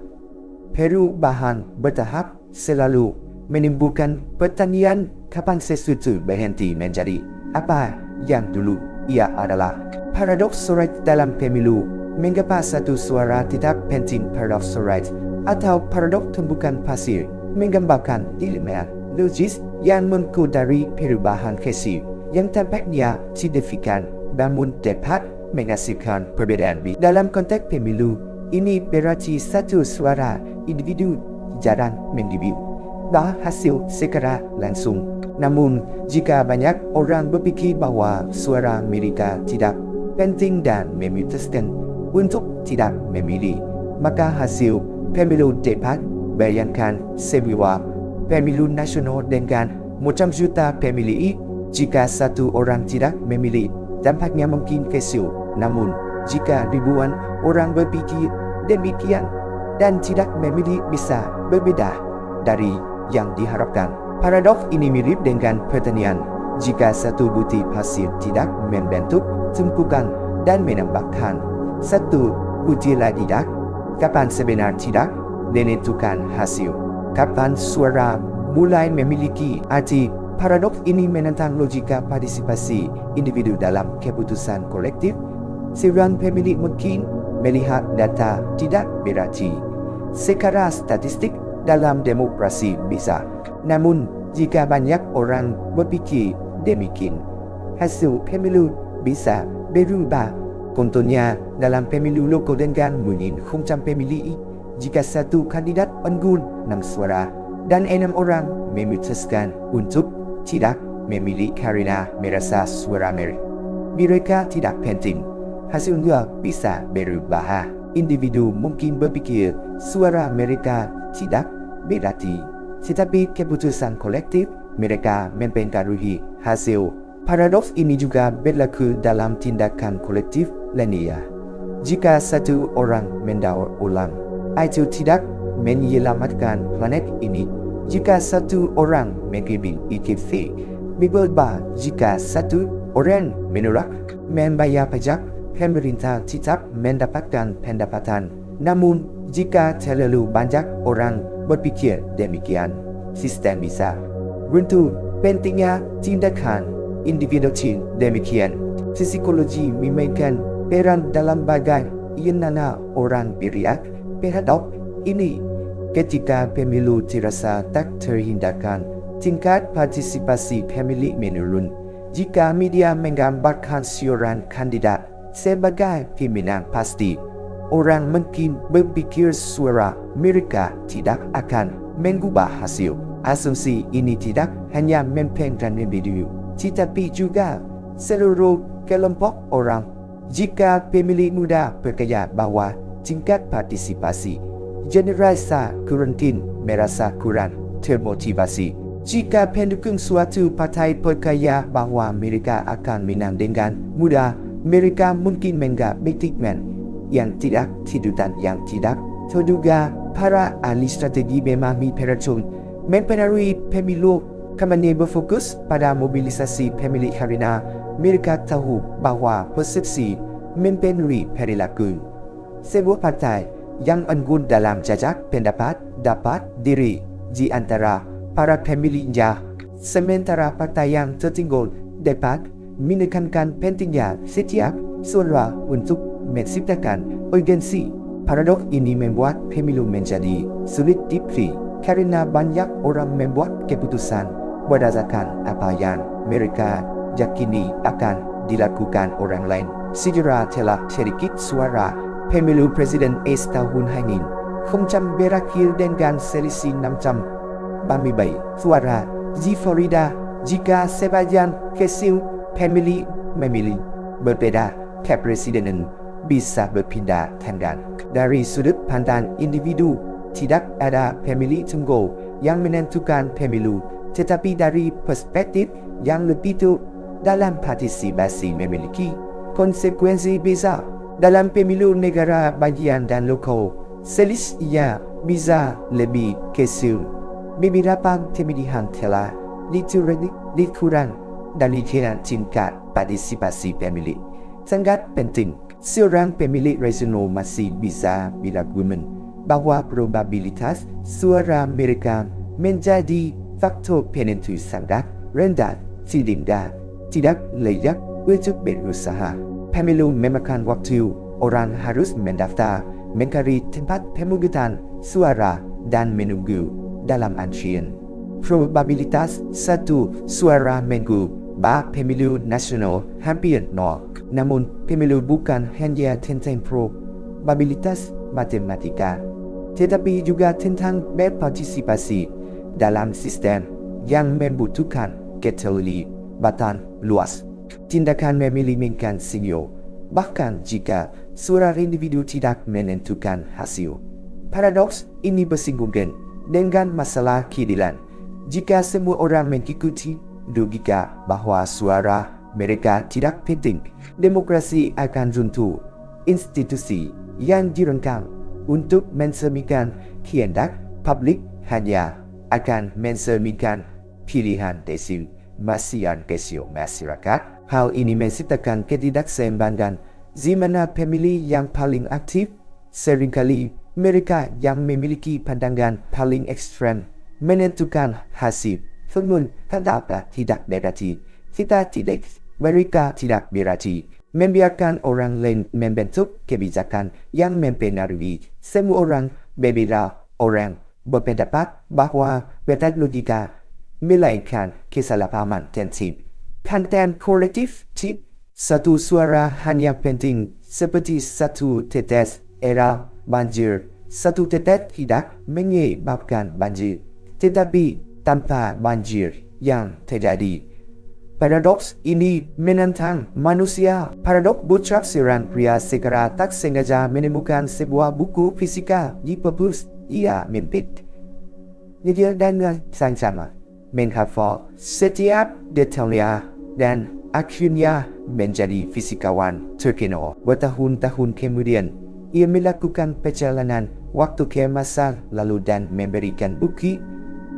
Perubahan bertahap selalu menimbulkan pertanyaan kapan sesuatu berhenti menjadi apa yang dulu ia adalah. Paradoks surat dalam pemilu. Mengapa satu suara tetap penting? Paradoks surat atau paradoks tumbukan pasir menggambarkan dilema logis yang muncul dari perubahan kecil yang tampaknya signifikan namun dapat menghasilkan perbedaan. Dalam konteks pemilu, ini berarti satu suara individu jarang mengubah hasil secara langsung. Namun, jika banyak orang berpikir bahwa suara mereka tidak penting dan memutuskan untuk tidak memilih, maka hasil pemilu dapat bayangkan sebuah pemilu nasional dengan 100 juta pemilih. Jika satu orang tidak memilih, dampaknya mungkin kecil. Namun, jika ribuan orang berpikir demikian dan tidak memilih, bisa berbeda dari yang diharapkan. Paradoks ini mirip dengan pertanyaan, jika satu bukti pasir tidak membentuk tumpukan dan menambahkan satu bukti lagi tidak, kapan sebenarnya tidak menentukan hasil? Kapan suara mulai memiliki arti? Paradoks ini menentang logika partisipasi individu dalam keputusan kolektif. Seorang pemilik mungkin melihat data tidak berarti secara statistik dalam demokrasi bisa. Namun, jika banyak orang berpikir demikian, hasil pemilu bisa berubah. Contohnya, dalam pemilu lokal dengan mungkin 100 pemilih, jika satu kandidat unggul 6 suara dan 6 orang memutuskan untuk tidak memilih karena merasa suara mereka tidak penting, hasilnya bisa berubah. Individu mungkin berpikir suara mereka tidak berarti, tetapi keputusan kolektif mereka mempengaruhi hasil. Paradoks ini juga berlaku dalam tindakan kolektif lainnya. Jika satu orang mendaur ulang, itu tidak menyelamatkan planet ini. Jika satu orang mengambil IKT, berubah. Jika satu orang menolak membayar pajak, pemerintah tetap mendapatkan pendapatan. Namun, jika terlalu banyak orang berpikir demikian, sistem bisa runtuh. Pentingnya tindakan individu demikian. Psikologi memainkan peran dalam bagaimana orang beriak. Paradoks ini, ketika pemilu terasa tak terhindarkan, tingkat partisipasi pemilih menurun. Jika media menggambarkan seorang kandidat sebagai pemenang pasti, orang mungkin berpikir suara mereka tidak akan mengubah hasil. Asumsi ini tidak hanya mempengaruhi individu, tetapi juga seluruh kelompok orang. Jika pemilih muda percaya bahwa tingkat partisipasi generasi kurang merasa kurang termotivasi. Jika pendukung suatu partai percaya bahwa mereka akan menang dengan mudah, mereka mungkin mengabaikan yang tidak tidur dan yang tidak terduga. Para ahli strategi memahami peracun mempengaruhi pemilu. Kampanye berfokus pada mobilisasi pemilih karena mereka tahu bahawa persepsi mempengaruhi perilaku. Sebuah partai yang unggul dalam jajak pendapat dapat diri di antara para pemilihnya, sementara partai yang tertinggal dapat menekankan pentingnya setiap suara untuk menciptakan urgensi. Paradoks ini membuat pemilu menjadi sulit dipilih karena banyak orang membuat keputusan berdasarkan apa yang mereka yakini akan dilakukan orang lain. Sejarah telah sedikit suara pemilu presiden tahun ini berakhir dengan selisih 600 suara di Florida. Jika sebagian kecil pemilih memilih berbeda, kepresidenan bisa berpindah tangan. Dari sudut pandang individu, tidak ada pemilih tunggal yang menentukan pemilu, tetapi dari perspektif yang lebih tua, dalam partisipasi memiliki konsekuensi besar. Dalam pemilu negara bagian dan lokal, selisihnya bisa lebih kecil. Beberapa pemilihan telah dikurang dari tingkat partisipasi pemilih. Sangat penting, seorang pemilih rasional masih bisa berargumen bahawa probabilitas suara mereka menjadi faktor penentu sangat rendah sehingga tidak layak untuk berusaha. Pemilu memakan waktu. Orang harus mendaftar, mencari tempat pemungutan suara, dan menunggu dalam antrian. Probabilitas satu suara mengubah pemilu nasional hampir nol. Namun, pemilu bukan hanya tentang probabilitas matematika, tetapi juga tentang berpartisipasi dalam sistem yang membutuhkan keterlibatan luas. Tindakan memilih menentukan sinyal, bahkan jika suara individu tidak menentukan hasil. Paradoks ini bersinggungan dengan masalah keadilan. Jika semua orang mengikuti logika bahawa suara mereka tidak penting, demokrasi akan runtuh. Institusi yang dirancang untuk mencerminkan kehendak publik hanya akan mencerminkan pilihan desil masing-masing masyarakat. Hal ini menciptakan ketidakseimbangan, di mana pemilih yang paling aktif seringkali mereka yang memiliki pandangan paling ekstrem menentukan hasil. Namun, tanda tidak negatif. Mereka tidak berarti membiarkan orang lain membentuk kebijakan yang mempengaruhi semua orang. Beberapa orang berpendapat bahawa batas logika melainkan kesalahpahaman tensib. Pandangan kolektif tip satu suara hanya penting seperti satu tetes air banjir. Satu tetes tidak menyebabkan banjir, tetapi tanpa banjir yang terjadi. Paradoks ini menentang manusia. Paradoks bocah seorang pria secara tak sengaja menemukan sebuah buku fisika di perpus. Ia mempit dia dengan sama menghafal setiap detailnya dan akhirnya menjadi fisikawan terkenal. Bertahun-tahun kemudian, ia melakukan perjalanan waktu ke masa lalu dan memberikan bukti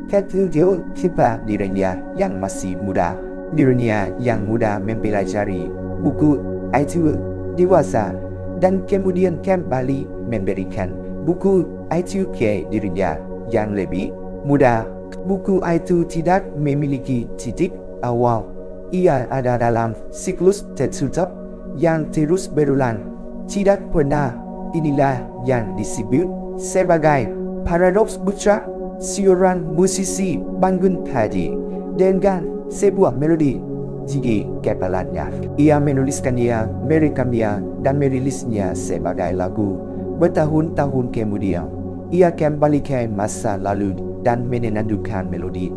kepada siapa dirinya yang masih muda. Dirinya yang muda mempelajari buku itu dewasa dan kemudian kembali memberikan buku itu ke dirinya yang lebih muda. Buku itu tidak memiliki titik awal. Ia ada dalam siklus tertutup yang terus berulang. Tidak pernah. Inilah yang disebut sebagai paradoks bocah. Seorang musisi bangun pagi dengan sebuah melodi di kepalanya. Ia menuliskannya, merekamnya, dan merilisnya sebagai lagu. Bertahun-tahun kemudian, ia kembali ke masa lalu dan menentukan melodi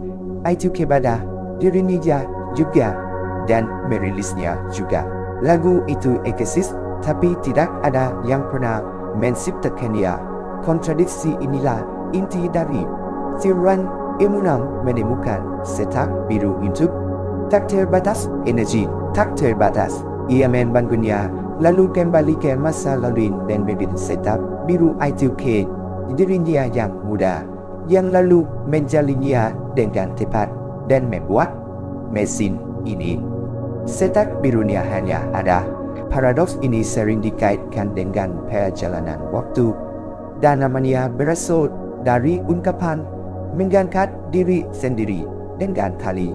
itu kepada dirinya juga dan merilisnya juga. Lagu itu eksis, tapi tidak ada yang pernah menciptakannya. Kontradiksi inilah inti dari teorian ilmu menemukan cetak biru untuk tak terbatas energi tak terbatas. Ia membangunnya lalu kembali ke masa lalu dan membuat setup biru I2K di dirinya yang muda, yang lalu menjalinnya dengan tepat dan membuat mesin ini. Setup birunya hanya ada. Paradoks ini sering dikaitkan dengan perjalanan waktu dan namanya berasal dari ungkapan mengangkat diri sendiri dengan tali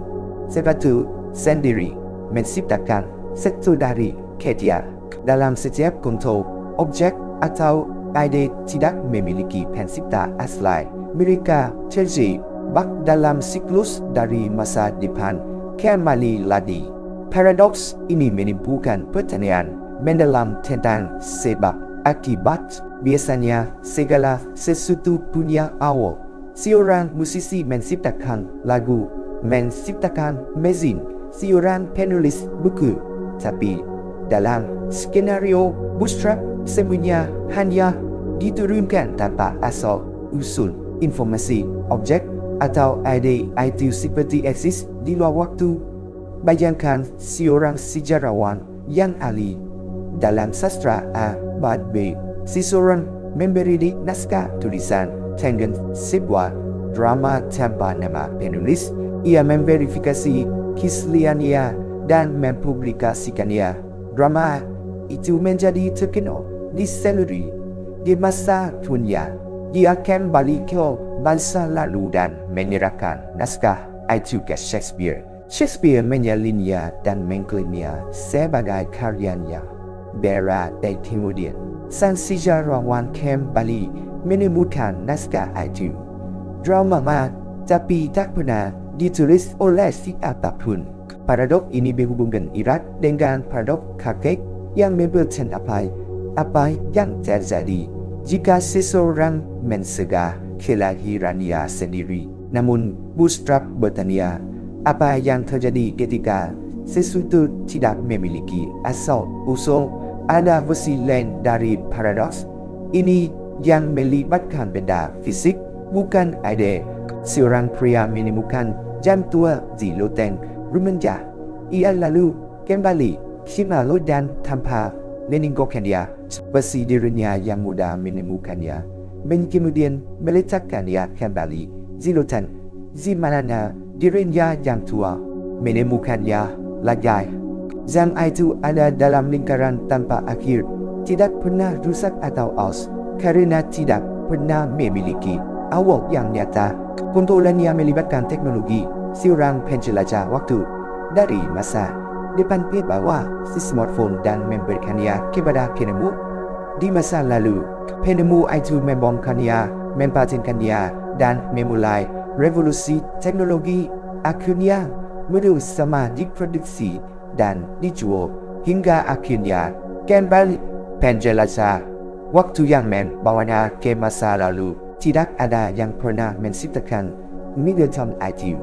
sepatu sendiri menciptakan satu dari ketia. Dalam setiap contoh, objek atau ide tidak memiliki pencipta asli. Mereka terjebak dalam siklus dari masa depan kembali lagi. Paradoks ini menimbulkan pertanyaan mendalam tentang sebab akibat. Biasanya segala sesuatu punya awal. Seorang musisi menciptakan lagu, menciptakan mesin, seorang penulis buku. Tapi dalam skenario bootstrap semuanya hanya diturunkan tanpa asal usul. Informasi, objek atau ide itu seperti eksis di luar waktu. Bayangkan seorang sejarawan yang ahli dalam sastra abad B. Seseorang memberi naskah tulisan dengan sebuah drama tanpa nama penulis. Ia memverifikasi keasliannya dan mempublikasikannya. Drama itu menjadi terkenal di seluruh di masa dunia. Dia kembali ke masa lalu dan menyerahkan naskah itu ke Shakespeare. Shakespeare menyalinnya dan mengklaimnya sebagai karyanya. Berarti kemudian sang sejarawan kembali menemukan naskah itu. Drama tapi tak pernah ditulis oleh siapapun. Paradoks ini berhubungan erat dengan paradoks kakek yang memberitahu apa yang terjadi jika seseorang mencegah kelahirannya sendiri. Namun bootstrap bertanya, apa yang terjadi ketika sesuatu tidak memiliki asal usul? Ada versi lain dari paradoks ini yang melibatkan benda fisik, bukan ide. Seorang pria menemukan jam tua di loteng rumahnya. Ia lalu kembali ke malu dan tanpa meninggalkannya. Versi dirinya yang muda menemukannya dan kemudian meletakkannya kembali di loteng di mana dirinya yang tua menemukannya lagi. Jam itu ada dalam lingkaran tanpa akhir, tidak pernah rusak atau aus karena tidak pernah memiliki awal yang nyata. Kontrolannya melibatkan teknologi. Seorang penjelajah waktu dari masa depan membawa smartphone dan memberikannya kepada penemu di masa lalu. Penemu itu membongkarnya, mempatenkannya dan memulai revolusi teknologi. Akhirnya menu sama diproduksi dan dijual hingga akhirnya kembali penjelajah waktu yang membawanya ke masa lalu. Tidak ada yang pernah menciptakan medium itu.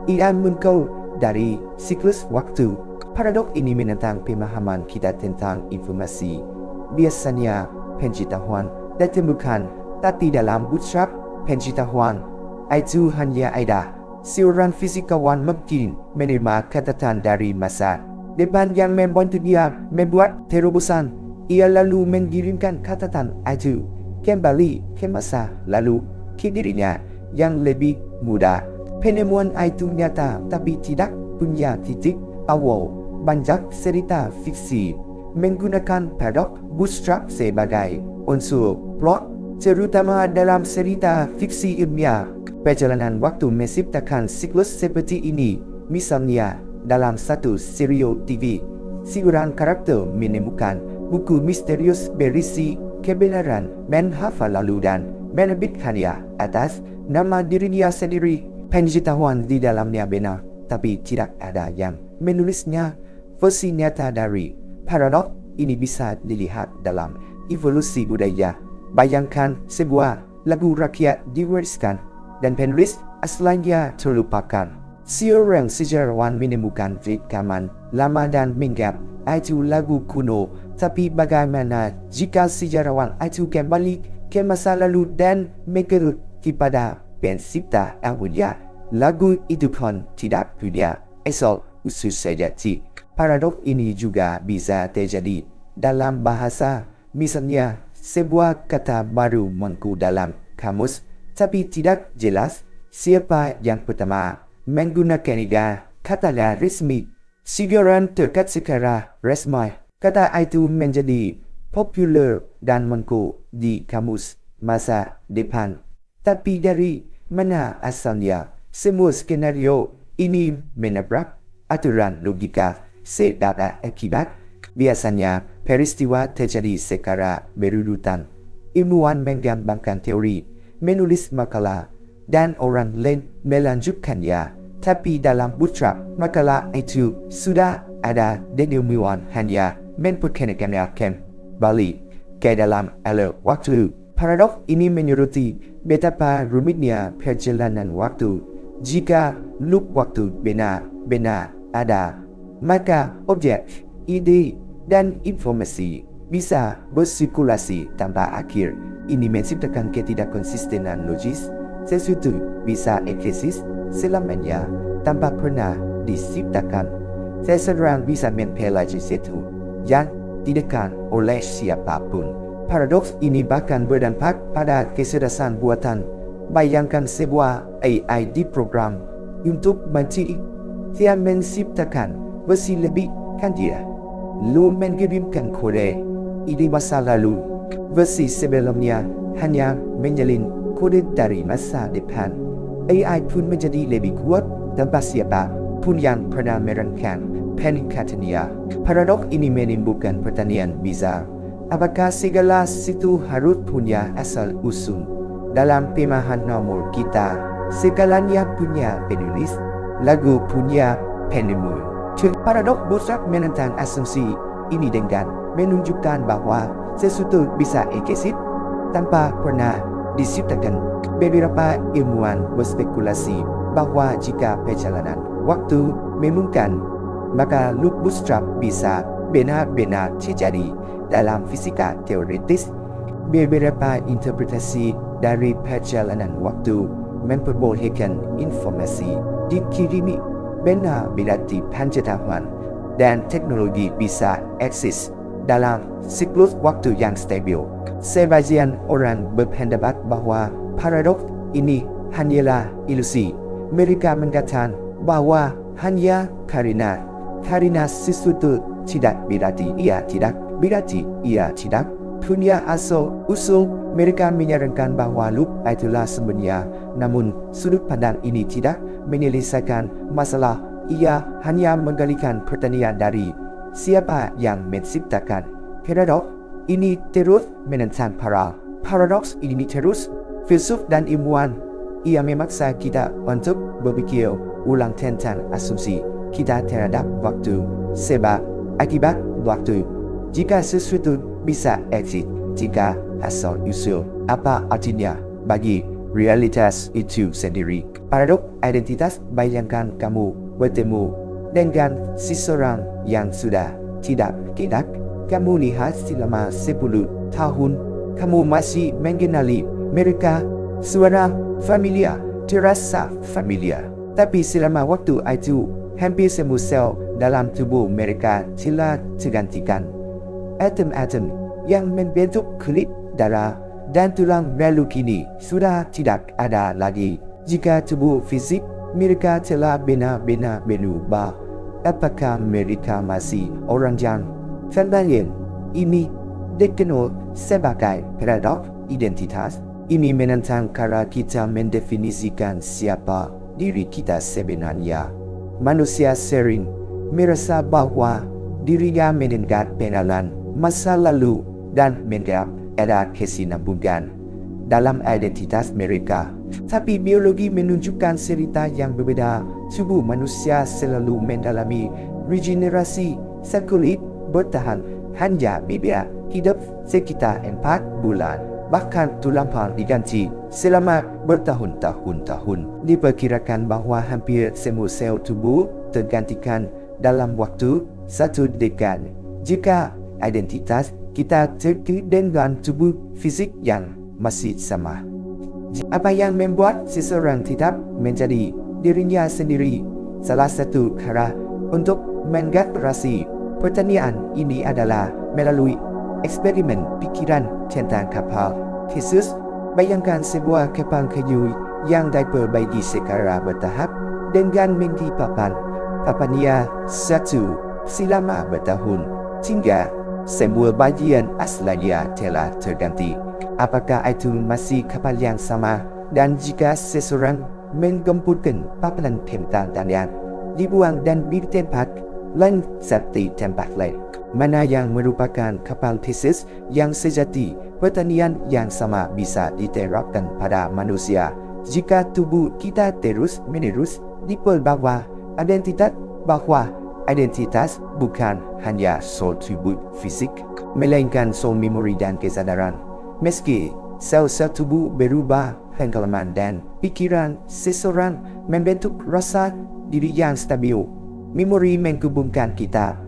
Ia muncul dari siklus waktu. Paradoks ini menentang pemahaman kita tentang informasi. Biasanya pengetahuan ditemukan, tapi dalam bootstrap pengetahuan itu hanya ada. Seorang fisikawan mungkin menerima catatan dari masa depan yang membantu dia membuat terobosan. Ia lalu mengirimkan catatan itu kembali ke masa lalu ke dirinya yang lebih muda. Penemuan itu nyata tapi tidak punya titik awal. Banyak cerita fiksi menggunakan paradoks bootstrap sebagai unsur plot, terutama dalam cerita fiksi ilmiah. Perjalanan waktu menciptakan siklus seperti ini. Misalnya dalam satu serial TV, seorang karakter menemukan buku misterius berisi kebenaran, menghafal lalu dan menerbitkannya atas nama dirinya sendiri. Pengetahuan di dalamnya benar, tapi tidak ada yang menulisnya. Versi nyata dari paradoks ini bisa dilihat dalam evolusi budaya. Bayangkan sebuah lagu rakyat diwariskan dan penulis aslinya terlupakan. Seorang sejarawan menemukan rekaman lama dan menganggap itu lagu kuno. Tapi bagaimana jika sejarawan itu kembali ke masa lalu dan mengerut kepada pencipta awalnya? Lagu itu pun tidak punya asal usul sejati. Paradoks ini juga bisa terjadi dalam bahasa. Misalnya, sebuah kata baru muncul dalam kamus, tapi tidak jelas siapa yang pertama menggunakannya. Katalah resmi. Sekarang terdekat secara resmi. Kata itu menjadi populer dan muncul di kamus masa depan. Tapi dari mana asalnya? Semua skenario ini menabrak aturan logika secara akibat. Biasanya peristiwa terjadi secara berurutan. Ilmuwan mengembangkan teori, menulis makalah, dan orang lain melanjutkannya. Tapi dalam bootstrap makalah itu sudah ada dan ilmuwan hanya memperkenalkannya kembali ke dalam alur waktu. Paradoks ini menyuruti betapa rumitnya perjalanan waktu. Jika loop waktu benar-benar ada, maka objek, ide, dan informasi bisa bersirkulasi tanpa akhir. Ini menciptakan ketidakkonsistenan logis. Sesuatu bisa eksis selamanya tanpa pernah diciptakan. Seseorang bisa mempelajari sesuatu yang didekan oleh siapapun. Paradoks ini bahkan berdampak pada kecerdasan buatan. Bayangkan sebuah AI diprogram untuk mencari dia menciptakan versi lebih canggih, lalu mengirimkan kode ide masa lalu. Versi sebelumnya hanya menjalin kode dari masa depan. AI pun menjadi lebih kuat tanpa siapa pun yang pernah merancang peningkatannya. Paradoks ini menimbulkan pertanyaan bizar. Apakah segala sesuatu harus punya asal usul? Dalam pemahaman nomor kita, segalanya punya penulis, lagu punya penemu. Paradoks bootstrap menentang asumsi ini dengan menunjukkan bahwa sesuatu bisa eksis tanpa pernah diciptakan. Beberapa ilmuwan berspekulasi bahwa jika perjalanan waktu memungkinkan, maka loop bootstrap bisa benar-benar terjadi dalam fisika teoritis. Beberapa interpretasi dari perjalanan waktu memperbolehkan informasi dikirimi benar berarti pengetahuan dan teknologi bisa eksis dalam siklus waktu yang stabil. Sebagian orang berpendapat bahwa paradoks ini hanyalah ilusi. Mereka mengatakan bahwa hanya karena sesuatu tidak berarti ia tidak punya asal usul. Mereka menyarankan bahwa loop itulah sebenarnya, namun sudut pandang ini tidak menyelesaikan masalah. Ia hanya menggalikan pertanyaan dari siapa yang menciptakan. Paradoks ini terus menentang paradoks ini terus. Filsuf dan ilmuwan ia memaksa kita untuk berpikir ulang tentang asumsi kita terhadap waktu, sebab akibat waktu. Jika sesuatu bisa eksis, jika asal usul, apa artinya bagi realitas itu sendiri? Paradoks identitas. Bayangkan kamu bertemu dengan seseorang yang sudah tidak kamu lihat selama 10 tahun. Kamu masih mengenali mereka. Suara familiar, terasa familiar. Tapi selama waktu itu, hampir semua sel dalam tubuh mereka telah tergantikan. Atom-atom yang membentuk kulit, darah, dan tulang belul kini sudah tidak ada lagi. Jika tubuh fisik mereka telah benar-benar berubah, apakah mereka masih orang yang familiar? Ini dikenal sebagai paradoks identitas. Ini menentang cara kita mendefinisikan siapa diri kita sebenarnya. Manusia sering merasa bahwa dirinya mendengar pengalaman masa lalu dan menganggap ada kesinambungan dalam identitas mereka. Tapi biologi menunjukkan cerita yang berbeda. Tubuh manusia selalu mengalami regenerasi. Kulit bertahan hanya berbeda hidup sekitar 4 bulan. Bahkan tulang diganti selama bertahun-tahun. Diperkirakan bahwa hampir semua sel tubuh tergantikan dalam waktu 1 dekade. Jika identitas kita terkait dengan tubuh fisik yang masih sama, apa yang membuat seseorang tidak menjadi dirinya sendiri? Salah satu cara untuk mengatasi Pertanyaan ini adalah melalui eksperimen pikiran tentang kapal. Khusus, bayangkan sebuah kapal kayu yang diperbaiki secara bertahap dengan menggigi papannya satu selama bertahun hingga semua bagian asalnya telah terganti. Apakah itu masih kapal yang sama? Dan jika seseorang menggempurkan papan tentang yang dibuang dan di tempat lain seperti tempat lain, mana yang merupakan kapal tesis yang sejati? Pertanyaan yang sama bisa diterapkan pada manusia. Jika tubuh kita terus-menerus diperbawa identitas, bahwa identitas bukan hanya soal tubuh fisik, melainkan soal memori dan kesadaran. Meski sel-sel tubuh berubah, pengalaman dan pikiran seseorang membentuk rasa diri yang stabil. Memori menghubungkan kita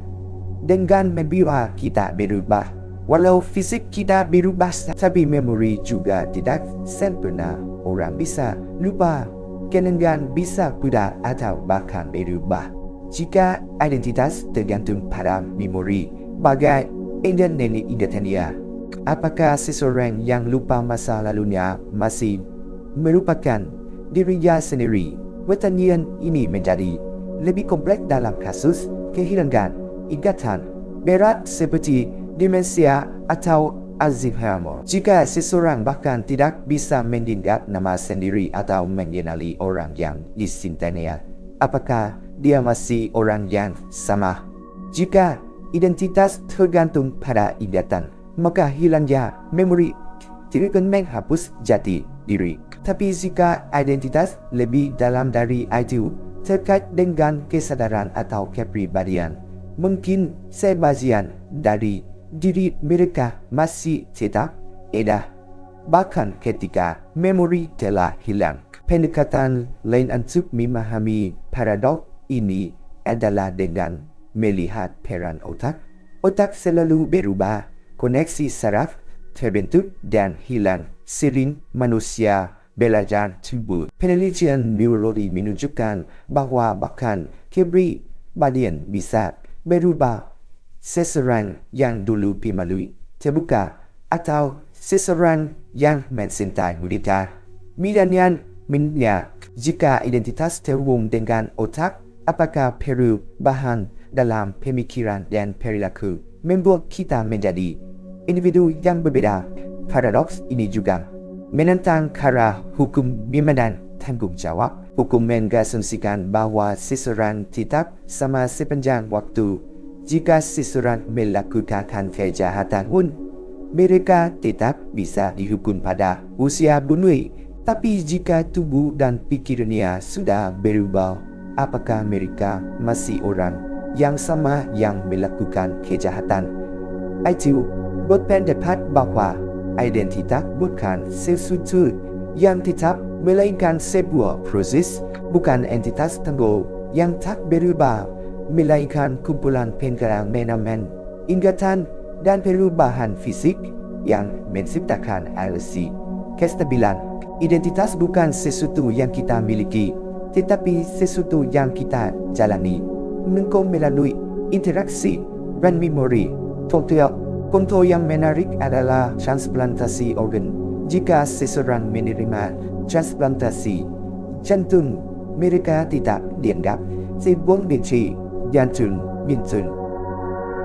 dengan membiwa kita berubah. Walau fisik kita berubah, tapi memori juga tidak sempurna. Orang bisa lupa, kenangan bisa pudar atau bahkan berubah. Jika identitas tergantung pada memori, bagaimana nenek ingatannya? Apakah seseorang yang lupa masa lalunya masih merupakan dirinya sendiri? Pertanyaan ini menjadi lebih kompleks dalam kasus kehilangan ingatan berat seperti demensia atau Alzheimer. Jika seseorang bahkan tidak bisa mengingat nama sendiri atau mengenali orang yang dicintainya, apakah dia masih orang yang sama? Jika identitas tergantung pada ingatan, maka hilangnya memori tidak akan menghapus jati diri. Tapi jika identitas lebih dalam dari itu, terkait dengan kesadaran atau kepribadian, mungkin sebagian dari diri mereka masih tetap ada, bahkan ketika memori telah hilang. Pendekatan lain untuk memahami paradoks ini adalah dengan melihat peran otak. Otak selalu berubah, koneksi saraf terbentuk dan hilang sering manusia belajar tubuh. Penelitian neurologi menunjukkan bahwa bahkan kepribadian bisa berubah. Seseorang yang dulu pemalu, terbuka, atau seseorang yang mencintai wanita. Misalnya, jika identitas terhubung dengan otak, apakah perubahan dalam pemikiran dan perilaku membuat kita menjadi individu yang berbeda? Paradoks ini juga menentang cara hukum dan tanggung jawab. Hukum mengasumsikan bahwa seseorang tetap sama sepanjang waktu. Jika seseorang melakukan kejahatan pun, mereka tetap bisa dihukum pada usia bunuh. Tapi jika tubuh dan pikirannya sudah berubah, apakah mereka masih orang yang sama yang melakukan kejahatan? Itu berpendapat bahwa identitas bukan sesuatu yang tetap, melainkan sebuah proses, bukan entitas tunggal yang tak berubah, melainkan kumpulan pengalaman, ingatan, dan perubahan fisik yang menciptakan illusi kestabilan. Identitas bukan sesuatu yang kita miliki, tetapi sesuatu yang kita jalani melalui interaksi dan memori. Contoh yang menarik adalah transplantasi organ. Jika seseorang menerima transplantasi jantung, mereka tidak dianggap sebuah biji jantung.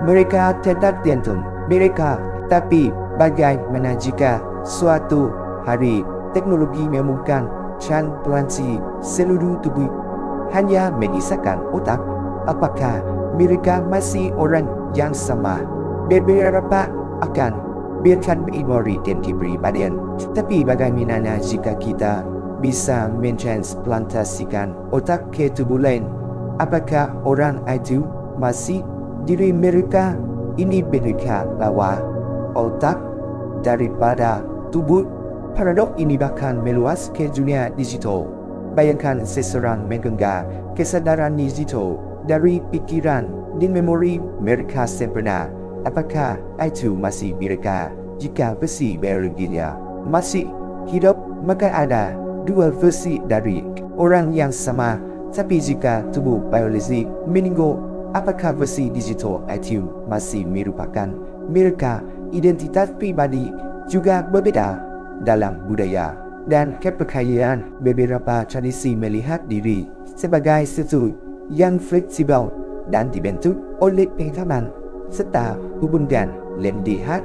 Mereka tetap jantung mereka. Tapi bagaimana jika suatu hari teknologi memungkinkan transplantasi seluruh tubuh hanya menyisakan otak? Apakah mereka masih orang yang sama? Beberapa akan biarkan memori dan kepribadian. Tapi bagaimana jika kita bisa mentransplantasikan otak ke tubuh lain? Apakah orang itu masih diri mereka? Ini mereka bawa otak daripada tubuh. Paradoks ini bahkan meluas ke dunia digital. Bayangkan seseorang menggenggar kesadaran digital dari pikiran dan memori mereka sempurna. Apakah itu masih mereka? Jika versi biologinya masih hidup, maka ada dua versi dari orang yang sama. Tapi jika tubuh biologi meninggal, Apakah versi digital iTunes masih merupakan mereka identitas pribadi juga berbeda dalam budaya dan kepercayaan beberapa tradisi melihat diri sebagai sesuatu yang fleksibel dan dibentuk oleh pengalaman serta hubungan lihat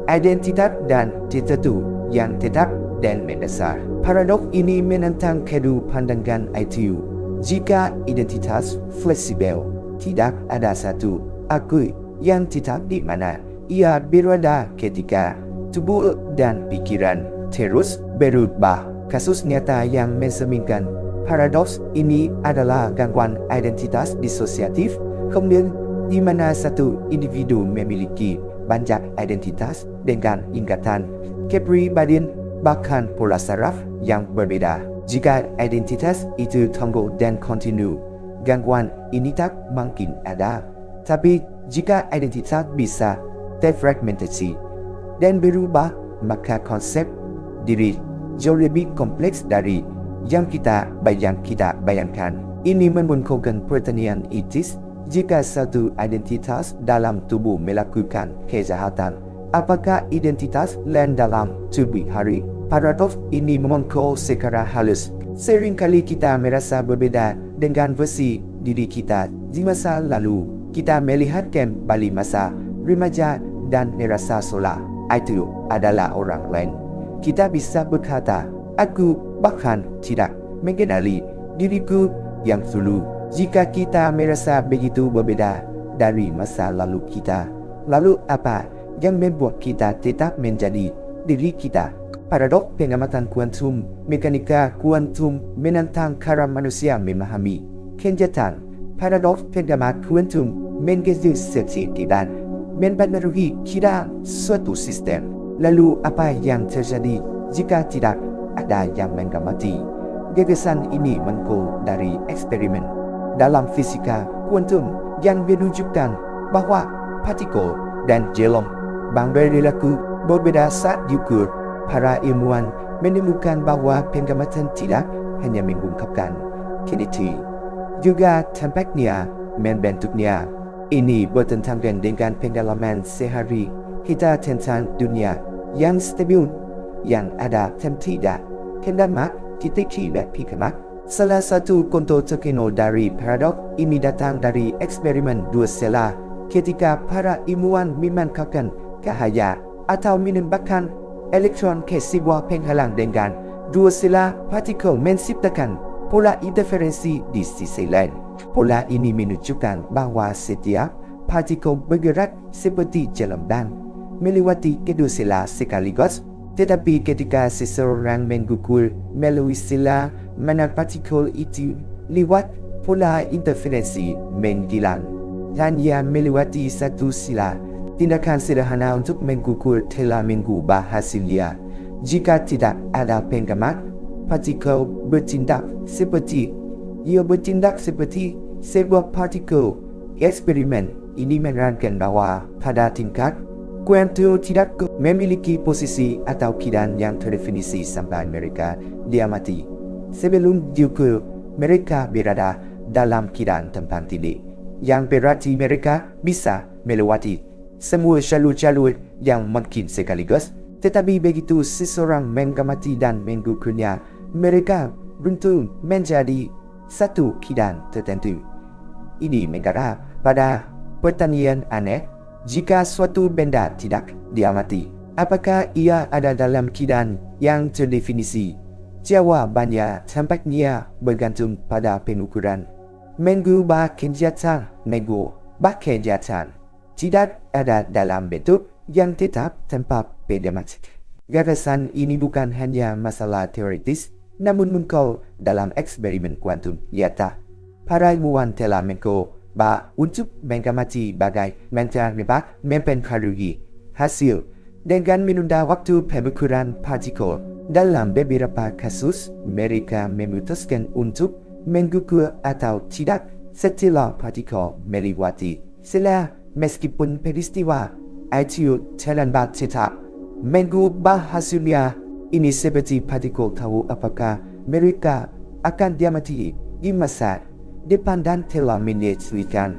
identitas dan tertentu yang tetap dan mendasar. Paradoks ini menentang kedua pandangan itu. Jika identitas fleksibel, tidak ada satu aku yang tetap di mana ia berada ketika tubuh dan pikiran terus berubah. Kasus nyata yang mencerminkan paradoks ini adalah gangguan identitas disosiatif, kemudian di mana satu individu memiliki banyak identitas dengan ingatan kepribadian bahkan pola saraf yang berbeda. Jika identitas itu tunggal dan kontinu, gangguan ini tak mungkin ada. Tapi jika identitas bisa terfragmentasi dan berubah, maka konsep diri jauh lebih kompleks dari yang kita bayangkan. Ini memunculkan pertanyaan etis. Jika satu identitas dalam tubuh melakukan kejahatan, apakah identitas lain dalam tubuh hari? Paradoks ini muncul secara halus. Seringkali kita merasa berbeda dengan versi diri kita di masa lalu. Kita melihat kembali masa remaja dan merasa seolah itu adalah orang lain. Kita bisa berkata, aku bahkan tidak mengenali diriku yang dulu. Jika kita merasa begitu berbeda dari masa lalu kita, lalu apa yang membuat kita tetap menjadi diri kita? Paradoks pengamatan kuantum. Mekanika kuantum menentang cara manusia memahami kenyataan. Paradoks pengamat kuantum menggeser dan mempengaruhi kira suatu sistem. Lalu apa yang terjadi jika tidak ada yang mengamati? Gagasan ini muncul dari eksperimen dalam fisika kuantum yang menunjukkan bahwa partikel dan jelom berperilaku berbeda saat diukur. Para ilmuwan menemukan bahwa pengamatan tidak hanya mengungkapkan kinetik, juga tampaknya membentuknya. Ini bertentangan dengan pengalaman sehari kita tentang dunia yang stabil, yang ada dan tidak kendamat titik tidak pikamat. Salah satu contoh terkenal dari paradoks ini datang dari eksperimen dua sela ketika para ilmuwan memantaukan cahaya atau menembakkan elektron ke sebuah penghalang dengan dua sela partikel menciptakan pola interferensi di sisi lain. Pola ini menunjukkan bahwa setiap partikel bergerak seperti gelombang melewati kedua sela sekaligus. Tetapi ketika seseorang mengukur melalui sela mana partikel itu lewat, pola interferensi menghilang dan ia melewati satu sela. Tindakan sederhana untuk mengukur telah mengubah hasilnya. Jika tidak ada pengamat, partikel bertindak seperti sebuah partikel. Eksperimen ini menerangkan bahwa pada tingkat kuantum tidak memiliki posisi atau keadaan yang terdefinisi sampai mereka diamati. Sebelum diukur, mereka berada dalam keadaan tempat tinggi, yang berarti mereka bisa melewati semua jalur-jalur yang mungkin sekaligus. Tetapi begitu seseorang mengamati dan mengukurnya, mereka beruntung menjadi satu keadaan tertentu. Ini mengarah pada pertanyaan aneh. Jika suatu benda tidak diamati, apakah ia ada dalam keadaan yang terdefinisi? Jawabannya tampaknya bergantung pada pengukuran. Mengubah kenyataan tidak ada dalam bentuk yang tetap tanpa pedoman. Gagasan ini bukan hanya masalah teoritis, namun muncul dalam eksperimen kuantum nyata. Para ilmuwan telah mencoba untuk mengamati bagaimana mempengaruhi hasil dengan menunda waktu pengukuran partikel. Dalam beberapa kasus, mereka memutuskan untuk mengukur atau tidak setelah partikel melewati sela, meskipun peristiwa itu terlambat tetap mengubah hasilnya. Ini seperti partikel tahu apakah mereka akan diamati di masa depan dan telah menyesuaikan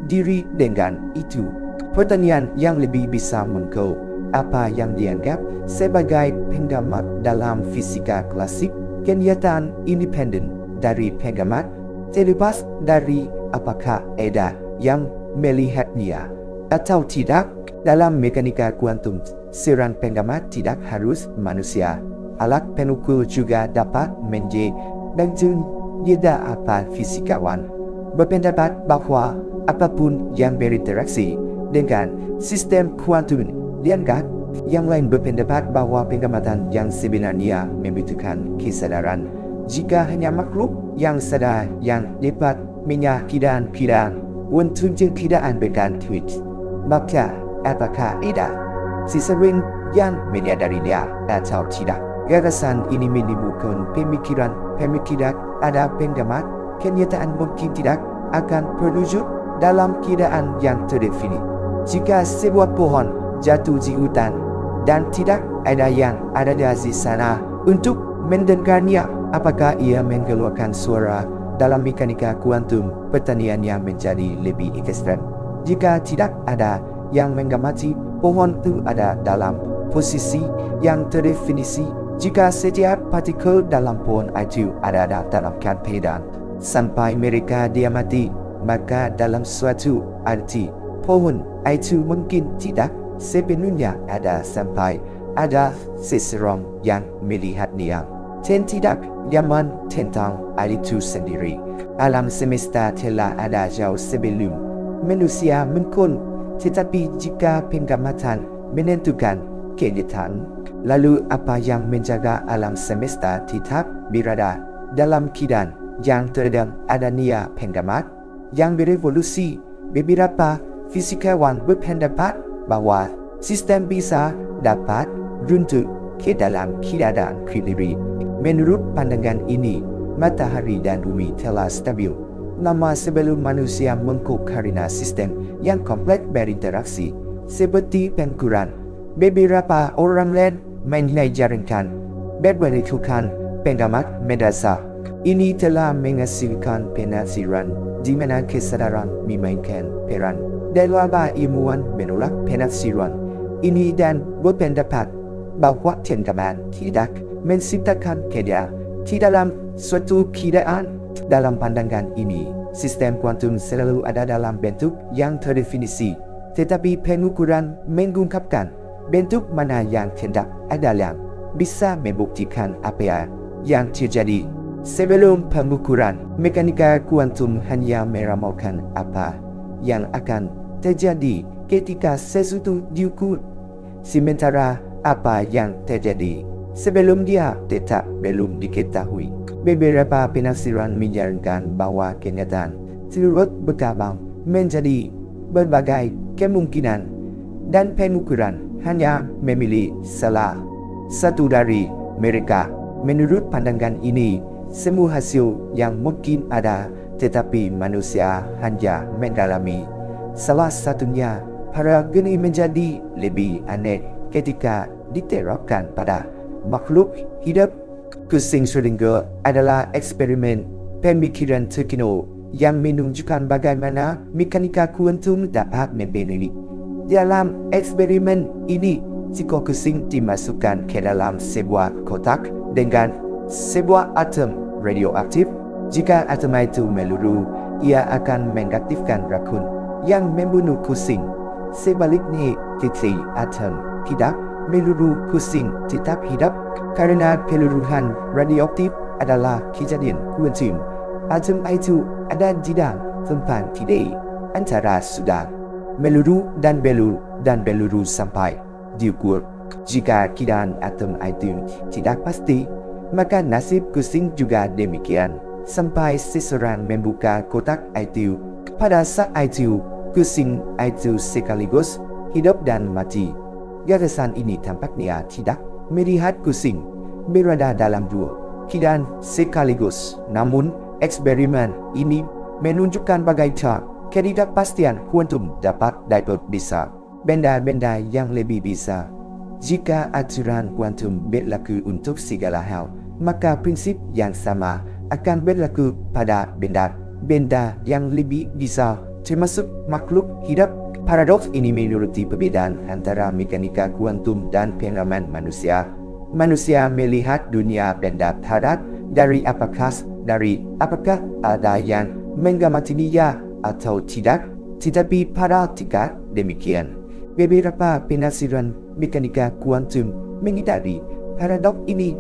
diri dengan itu. Pertanyaan yang lebih bisa muncul, apa yang dianggap sebagai pengamat dalam fisika klasik? Kenyataan independen dari pengamat, terlepas dari apakah ada yang melihatnya atau tidak. Dalam mekanika kuantum, seorang pengamat tidak harus manusia. Alat pengukur juga dapat menjadi bagian apa fisikawan berpendapat bahwa apapun yang berinteraksi dengan sistem kuantum dianggap. Yang lain berpendapat bahwa pengamatan yang sebenarnya membutuhkan kesadaran. Jika hanya makhluk yang sadar yang dapat menyaksikan untuk keadaan bergantung, maka apakah ada seseorang yang menyadarinya atau tidak? Gagasan ini menimbulkan pemikiran ada pengamat. Kenyataan mungkin tidak akan berwujud dalam keadaan yang terdefinisi. Jika sebuah pohon jatuh di hutan dan tidak ada yang ada di sana untuk mendengarnya, apakah ia mengeluarkan suara? Dalam mekanika kuantum, pertanyaannya menjadi lebih ekstrem. Jika tidak ada yang mengamati, pohon itu ada dalam posisi yang terdefinisi. Jika setiap partikel dalam pohon itu ada dalam keadaan sampai mereka diamati, maka dalam suatu arti pohon itu mungkin tidak sepenuhnya ada sampai ada seseorang yang melihatnya. Dan tidak nyaman tentang itu sendiri. Alam semesta telah ada jauh sebelum manusia menkun. Tetapi jika pengamatan menentukan kenyataan, lalu apa yang menjaga alam semesta tetap berada dalam keadaan yang terhadap adanya pengamat yang berevolusi? Beberapa fisikawan berpendapat bahwa sistem bisa dapat runtuh ke dalam keadaan sendiri. Menurut pandangan ini, matahari dan bumi telah stabil lama sebelum manusia mengkok karena sistem yang kompleks berinteraksi seperti pengukuran. Beberapa orang lain mengajarkan berdasarkan pengamat mendasar. Ini telah menghasilkan penafsiran di mana kesadaran memainkan peran. Dalam ilmuwan menolak penafsiran ini dan berpendapat bahwa pengamat tidak menciptakan keadaan di dalam suatu keadaan. Dalam pandangan ini, sistem kuantum selalu ada dalam bentuk yang terdefinisi, tetapi pengukuran mengungkapkan bentuk mana yang tidak ada yang bisa membuktikan apa yang terjadi. Sebelum pengukuran, mekanika kuantum hanya meramalkan apa yang akan terjadi ketika sesuatu diukur, sementara apa yang terjadi sebelum dia tetap belum diketahui. Beberapa penafsiran menyarankan bahwa kenyataan terus berkembang menjadi berbagai kemungkinan dan pengukuran hanya memilih salah satu dari mereka. Menurut pandangan ini, semua hasil yang mungkin ada, tetapi manusia hanya mengalami salah satunya. Paradigma ini menjadi lebih aneh ketika diterapkan pada makhluk hidup. Kucing Schrödinger adalah eksperimen pemikiran terkenal yang menunjukkan bagaimana mekanika kuantum dapat mempengaruhi. Dalam eksperimen ini, jika kucing dimasukkan ke dalam sebuah kotak dengan sebuah atom radioaktif, jika atom itu meluru, ia akan mengaktifkan racun yang membunuh kucing. Sebaliknya, jika atom tidak meluru, kucing tetap hidup karena peluruhan radioaktif adalah kejadian kuantum. Atom itu ada di dalam tempat tidak antara sudah meluru dan beluru sampai diukur. Jika keadaan atom itu tidak pasti, maka nasib kucing juga demikian. Sampai seseorang membuka kotak itu, pada saat itu kucing itu sekaligus hidup dan mati. Gagasan ini tampaknya tidak melihat kucing berada dalam dua keadaan sekaligus. Namun, eksperimen ini menunjukkan bagaimana ketidakpastian kuantum dapat bisa benda-benda yang lebih besar. Jika aturan kuantum berlaku untuk segala hal, maka prinsip yang sama akan berlaku pada benda-benda yang lebih besar. termasuk makhluk hidup. Paradoks ini menuruti perbedaan antara mekanika kuantum dan pengalaman manusia. Manusia melihat dunia benda padat dari apakah ada yang mengamatinya atau tidak. Tetapi pada tingkat demikian, beberapa penafsiran mekanika kuantum menghindari paradoks ini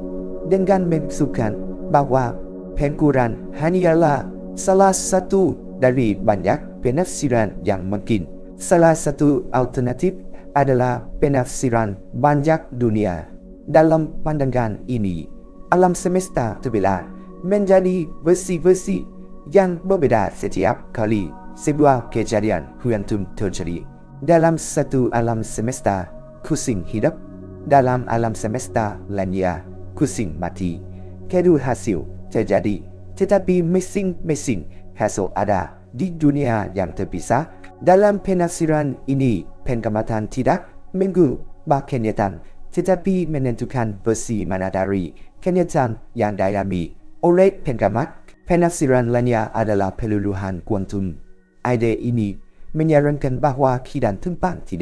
dengan menunjukkan bahwa pengkurang hanyalah salah satu dari banyak penafsiran yang mungkin. Salah satu alternatif adalah penafsiran banyak dunia. Dalam pandangan ini, alam semesta terbelah menjadi versi-versi yang berbeda setiap kali sebuah kejadian kuantum terjadi. Dalam satu alam semesta, kucing hidup. Dalam alam semesta lainnya, kucing mati. Kedua hasil terjadi, tetapi masing-masing hasil ada di dunia yang terpisah. Dalam penafsiran ini, pengamatan tidak mengubah kenyataan, tetapi menentukan versi mana dari kenyataan yang dialami oleh pengamat. Penafsiran lainnya adalah peluluhan kuantum. Ide ini menyarankan bahwa keadaan tempat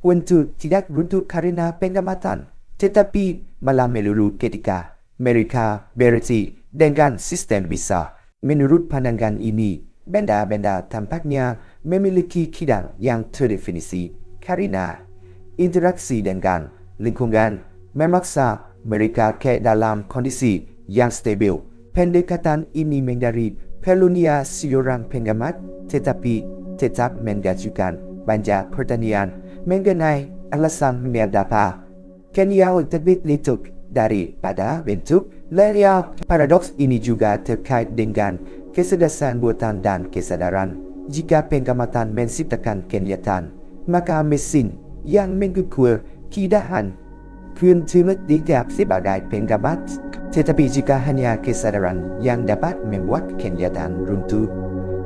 kuantum tidak runtuh karena pengamatan, tetapi malah melulu ketika mereka berarti dengan sistem besar. Menurut pandangan ini, benda-benda tampaknya memiliki keadaan yang terdefinisi karena interaksi dengan lingkungan memaksa mereka ke dalam kondisi yang stabil. Pendekatan ini menghindari perlunya seorang pengamat, tetapi tetap mengajukan banyak pertanyaan mengenai alasan mengapa kenyataan terbit letuk daripada bentuk lainnya. Paradoks ini juga terkait dengan kecerdasan buatan dan kesadaran. Jika pengamatan menciptakan kenyataan, maka mesin yang mengukur keadaan kuantum tidak sebagai pengamat. Tetapi jika hanya kesadaran yang dapat membuat kenyataan runtuh,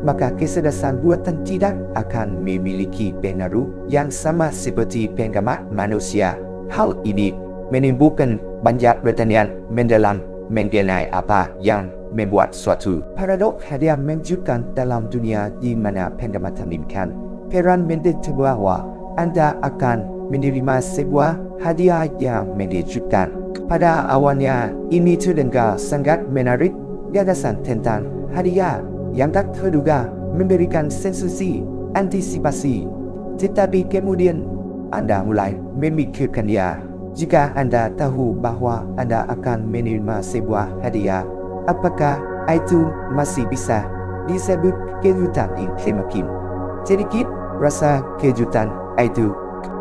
maka kecerdasan buatan tidak akan memiliki pengaruh yang sama seperti pengamat manusia. Hal ini menimbulkan banyak pertanyaan mendalam mengenai apa yang membuat suatu paradoks hadiah menunjukkan dalam dunia di mana pengamatan demikian. Peran mendetek bahwa Anda akan menerima sebuah hadiah yang menunjukkan. Pada awalnya ini terdengar sangat menarik. Gagasan tentang hadiah yang tak terduga memberikan sensasi antisipasi. Tetapi kemudian Anda mulai memikirkannya. Jika Anda tahu bahwa Anda akan menerima sebuah hadiah, apakah itu masih bisa disebut kejutan yang semakin sedikit rasa kejutan itu?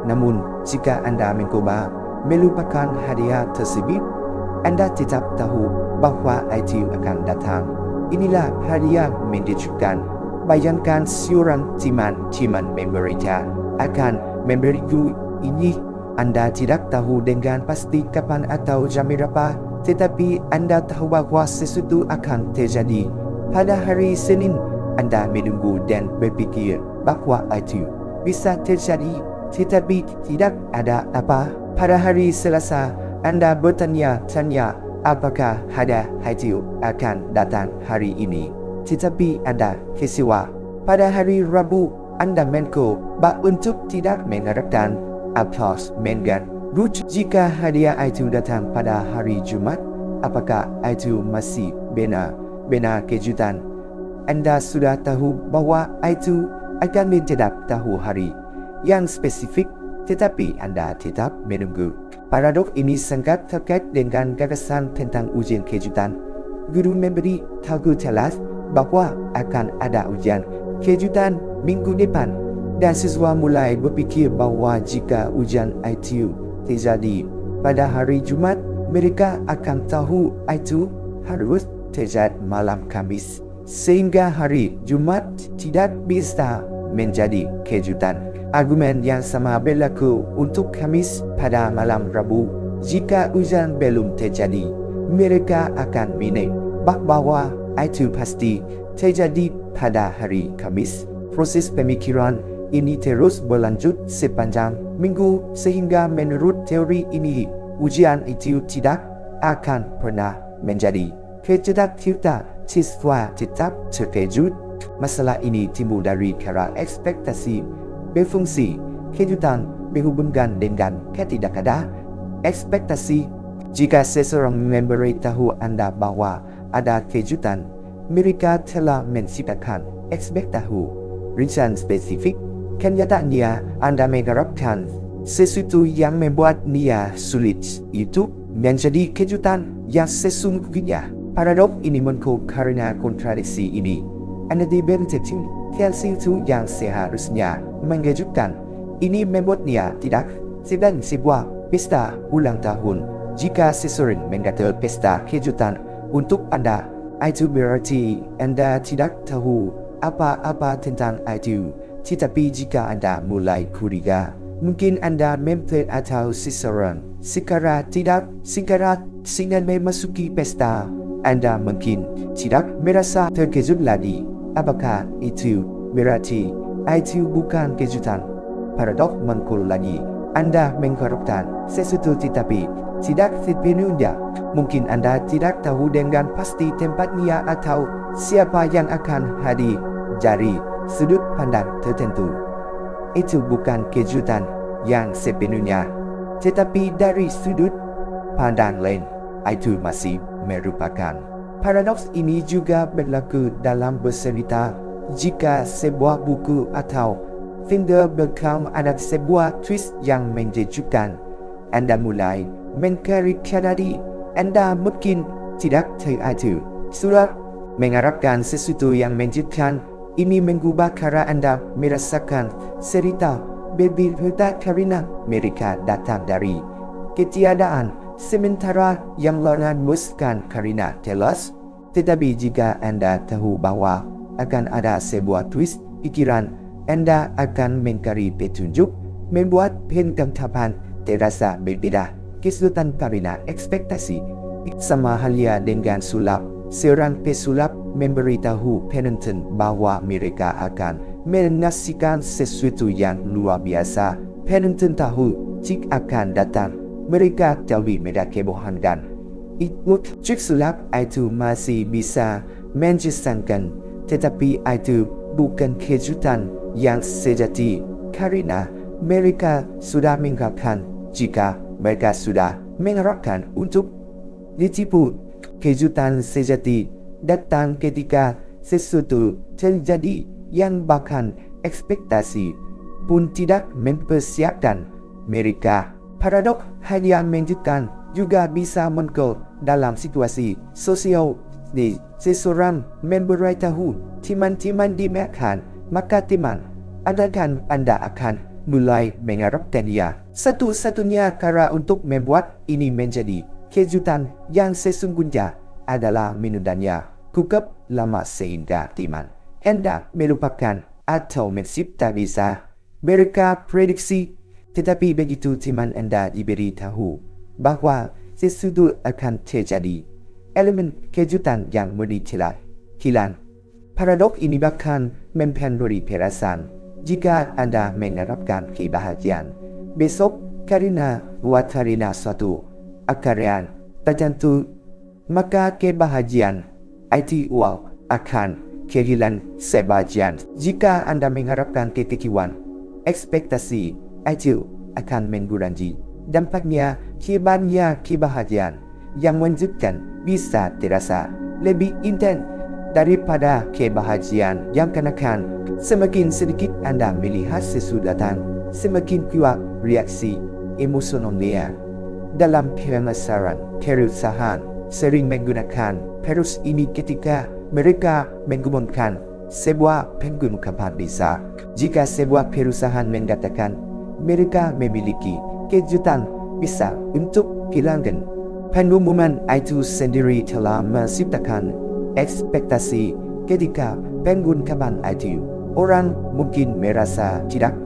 Namun, jika Anda mencoba melupakan hadiah tersebut, Anda tetap tahu bahwa itu akan datang. Inilah hadiah menunjukkan. Bayangkan seorang teman memberinya akan memberiku ini. Anda tidak tahu dengan pasti kapan atau jam berapa, tetapi Anda tahu bahwa sesuatu akan terjadi. Pada hari Senin, Anda menunggu dan berpikir bahwa itu bisa terjadi, tetapi tidak ada apa. Pada hari Selasa, Anda bertanya-tanya apakah hadiah itu akan datang hari ini, tetapi Anda kecewa. Pada hari Rabu, Anda mencoba untuk tidak mengharapkan atas mengan. Jika hadiah itu datang pada hari Jumat, apakah itu masih benar kejutan? Anda sudah tahu bahwa itu akan menjadi tahu hari yang spesifik, tetapi Anda tetap menunggu. Paradoks ini sangat terkait dengan gagasan tentang ujian kejutan. Guru memberi tahu jelas bahwa akan ada ujian kejutan minggu depan, dan siswa mulai berfikir bahwa jika ujian itu terjadi pada hari Jumat, mereka akan tahu itu harus terjadi malam Khamis, sehingga hari Jumat tidak bisa menjadi kejutan. Argumen yang sama berlaku untuk Khamis pada malam Rabu. Jika ujian belum terjadi, mereka akan menebak bahwa itu pasti terjadi pada hari Khamis. Proses pemikiran ini terus berlanjut sepanjang minggu, sehingga menurut teori ini ujian itu tidak akan pernah menjadi kejutan. Siswa tetap terkejut Masalah ini timbul dari cara ekspektasi berfungsi kejutan berhubungan dengan ketidakhadiran ekspektasi. Jika seseorang memberitahu Anda bahwa ada kejutan, mereka telah menciptakan ekspektasi rencana spesifik. Kenyataannya, Anda mengharapkan sesuatu yang membuatnya sulit itu menjadi kejutan yang sesungguhnya. Paradoks ini muncul karena kontradiksi ini. Anda diberitahu sesuatu yang seharusnya mengejutkan. Ini membuatnya tidak sedang sebuah pesta ulang tahun. Jika seseorang mengatakan pesta kejutan untuk Anda, itu berarti Anda tidak tahu apa-apa tentang itu. Tetapi jika Anda mulai curiga, mungkin Anda mempelai atau seseorang secara tidak sengaja memasuki pesta, Anda mungkin tidak merasa terkejut lagi. Apakah itu berarti itu bukan kejutan? Paradoks muncul lagi. Anda mengharapkan sesuatu tetapi tidak sepenuhnya. Mungkin Anda tidak tahu dengan pasti tempatnya atau siapa yang akan hadir dari sudut pandang tertentu. Itu bukan kejutan yang sepenuhnya, tetapi dari sudut pandang lain, itu masih merupakan. Paradoks ini juga berlaku dalam bercerita. Jika sebuah buku atau film belakang ada sebuah twist yang menjejukkan, Anda mulai mengkari-kari. Anda mungkin tidak tahu itu. Sudah mengharapkan sesuatu yang menjejukkan. Ini mengubah cara Anda merasakan cerita berbeda karena mereka datang dari ketiadaan, sementara yang lain memuaskan karena jelas. Tetapi jika Anda tahu bahwa akan ada sebuah twist, pikiran Anda akan mencari petunjuk, membuat penangkapan terasa berbeda. Kesulitan karena ekspektasi. Sama halnya dengan sulap. Seorang pesulap memberitahu penonton bahwa mereka akan menyaksikan sesuatu yang luar biasa. Penonton tahu jika akan datang, mereka tahu mereka kebohongan. Itu trik sulap itu masih bisa menjelaskan, tetapi itu bukan kejutan yang sejati karena mereka sudah mengharapkan. Jika mereka sudah mengharapkan untuk ditipu, kejutan sejati datang ketika sesuatu terjadi yang bahkan ekspektasi pun tidak mempersiapkan mereka. Paradoks hanya menunjukkan juga bisa muncul dalam situasi sosial. Di seseorang memberitahu teman-teman dimakan, maka teman adakan Anda akan mulai mengharapkannya. Satu-satunya cara untuk membuat ini menjadi kejutan yang sesungguhnya adalah menundanya cukup lama sehingga teman Anda melupakan atau mencipta bisa mereka prediksi. Tetapi begitu teman Anda diberitahu bahwa sesuatu akan terjadi, elemen kejutan yang mudah hilang. Paradoks ini bahkan mempengaruhi perasaan. Jika Anda mengharapkan kebahagiaan besok karena suatu akaryan tertentu, maka kebahagiaan itu akan kehilangan sebagian. Jika Anda mengharapkan kekecewaan, ekspektasi itu akan mengurangi. Dampaknya banyak kebahagiaan yang menunjukkan bisa terasa lebih intens daripada kebahagiaan yang kenakan. Semakin sedikit Anda melihat sesuatu datang, semakin kuat reaksi emosionalnya. Dalam pemasaran perusahaan sering menggunakan perus ini ketika mereka mengumumkan sebuah pengungkapan besar. Jika sebuah perusahaan mengatakan mereka memiliki kejutan besar untuk pelanggan, pengumuman itu sendiri telah menciptakan ekspektasi. Ketika pengungkapan itu, orang mungkin merasa tidak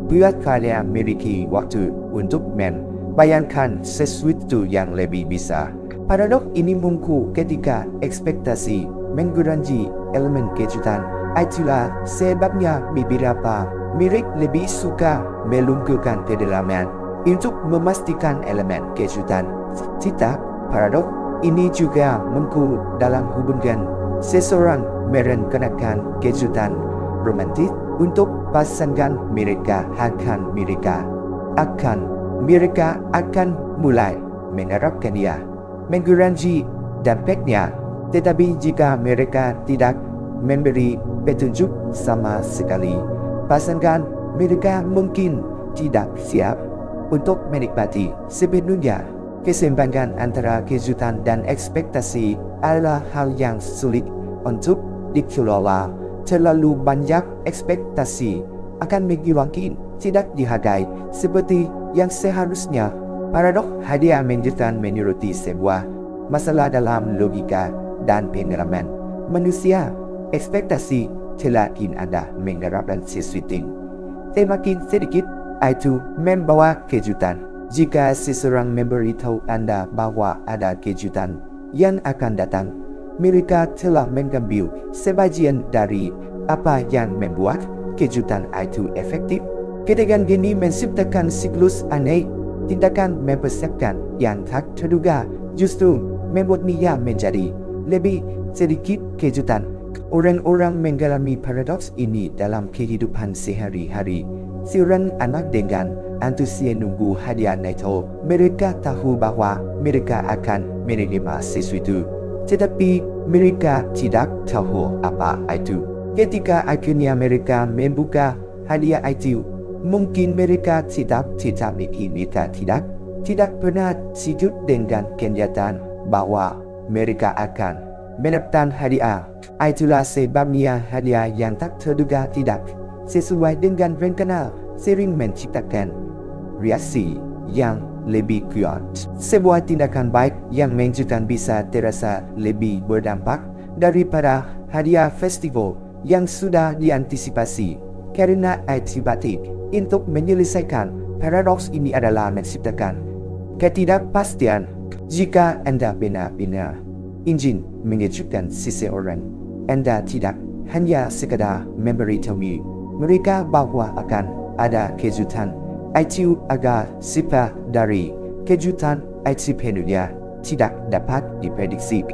buat karena memiliki waktu untuk membayangkan sesuatu yang lebih besar. Paradoks ini muncul ketika ekspektasi mengurangi elemen kejutan. Itulah sebabnya beberapa mereka lebih suka melumpuhkan kedalaman untuk memastikan elemen kejutan. Paradoks ini juga muncul dalam hubungan seseorang merencanakan kejutan romantis untuk pasangan mereka akan mulai menerapkannya, mengurangi dampaknya. Tetapi jika mereka tidak memberi petunjuk sama sekali, pasangan mereka mungkin tidak siap untuk menikmati sepenuhnya. Keseimbangan antara kejutan dan ekspektasi adalah hal yang sulit untuk dikelola. Terlalu banyak ekspektasi akan menyebabkan tidak dihargai seperti yang seharusnya. Paradoks hadiah menunjukkan menuruti sebuah masalah dalam logika dan pengalaman manusia. Ekspektasi telah Anda mengharapkan sesuatu. Semakin sedikit itu membawa kejutan. Jika seseorang memberitahu Anda bahwa ada kejutan yang akan datang, mereka telah mengambil sebagian dari apa yang membuat kejutan itu efektif. Ketegangan ini menciptakan siklus aneh. Tindakan mempersiapkan yang tak terduga justru membuatnya menjadi lebih sedikit kejutan. Orang-orang mengalami paradoks ini dalam kehidupan sehari-hari. Seorang anak dengan antusias menunggu hadiah Natal. Mereka tahu bahwa mereka akan menerima sesuatu, tetapi mereka tidak tahu apa itu. Ketika akhirnya mereka membuka hadiah itu, mungkin mereka tidak pernah setuju dengan kenyataan bahwa mereka akan mendapatkan hadiah. Itulah sebabnya hadiah yang tak terduga tidak sesuai dengan rencana sering menciptakan reaksi yang lebih kuat. Sebuah tindakan baik yang menunjukkan bisa terasa lebih berdampak daripada hadiah festival yang sudah diantisipasi. Karena aktivitas untuk menyelesaikan paradoks ini adalah menciptakan ketidakpastian. Jika Anda benar-benar ingin mengejutkan seseorang, Anda tidak hanya sekadar memberitahu mereka bahwa akan ada kejutan. Itu agar sifat dari kejutan itu sepenuhnya tidak dapat diprediksi.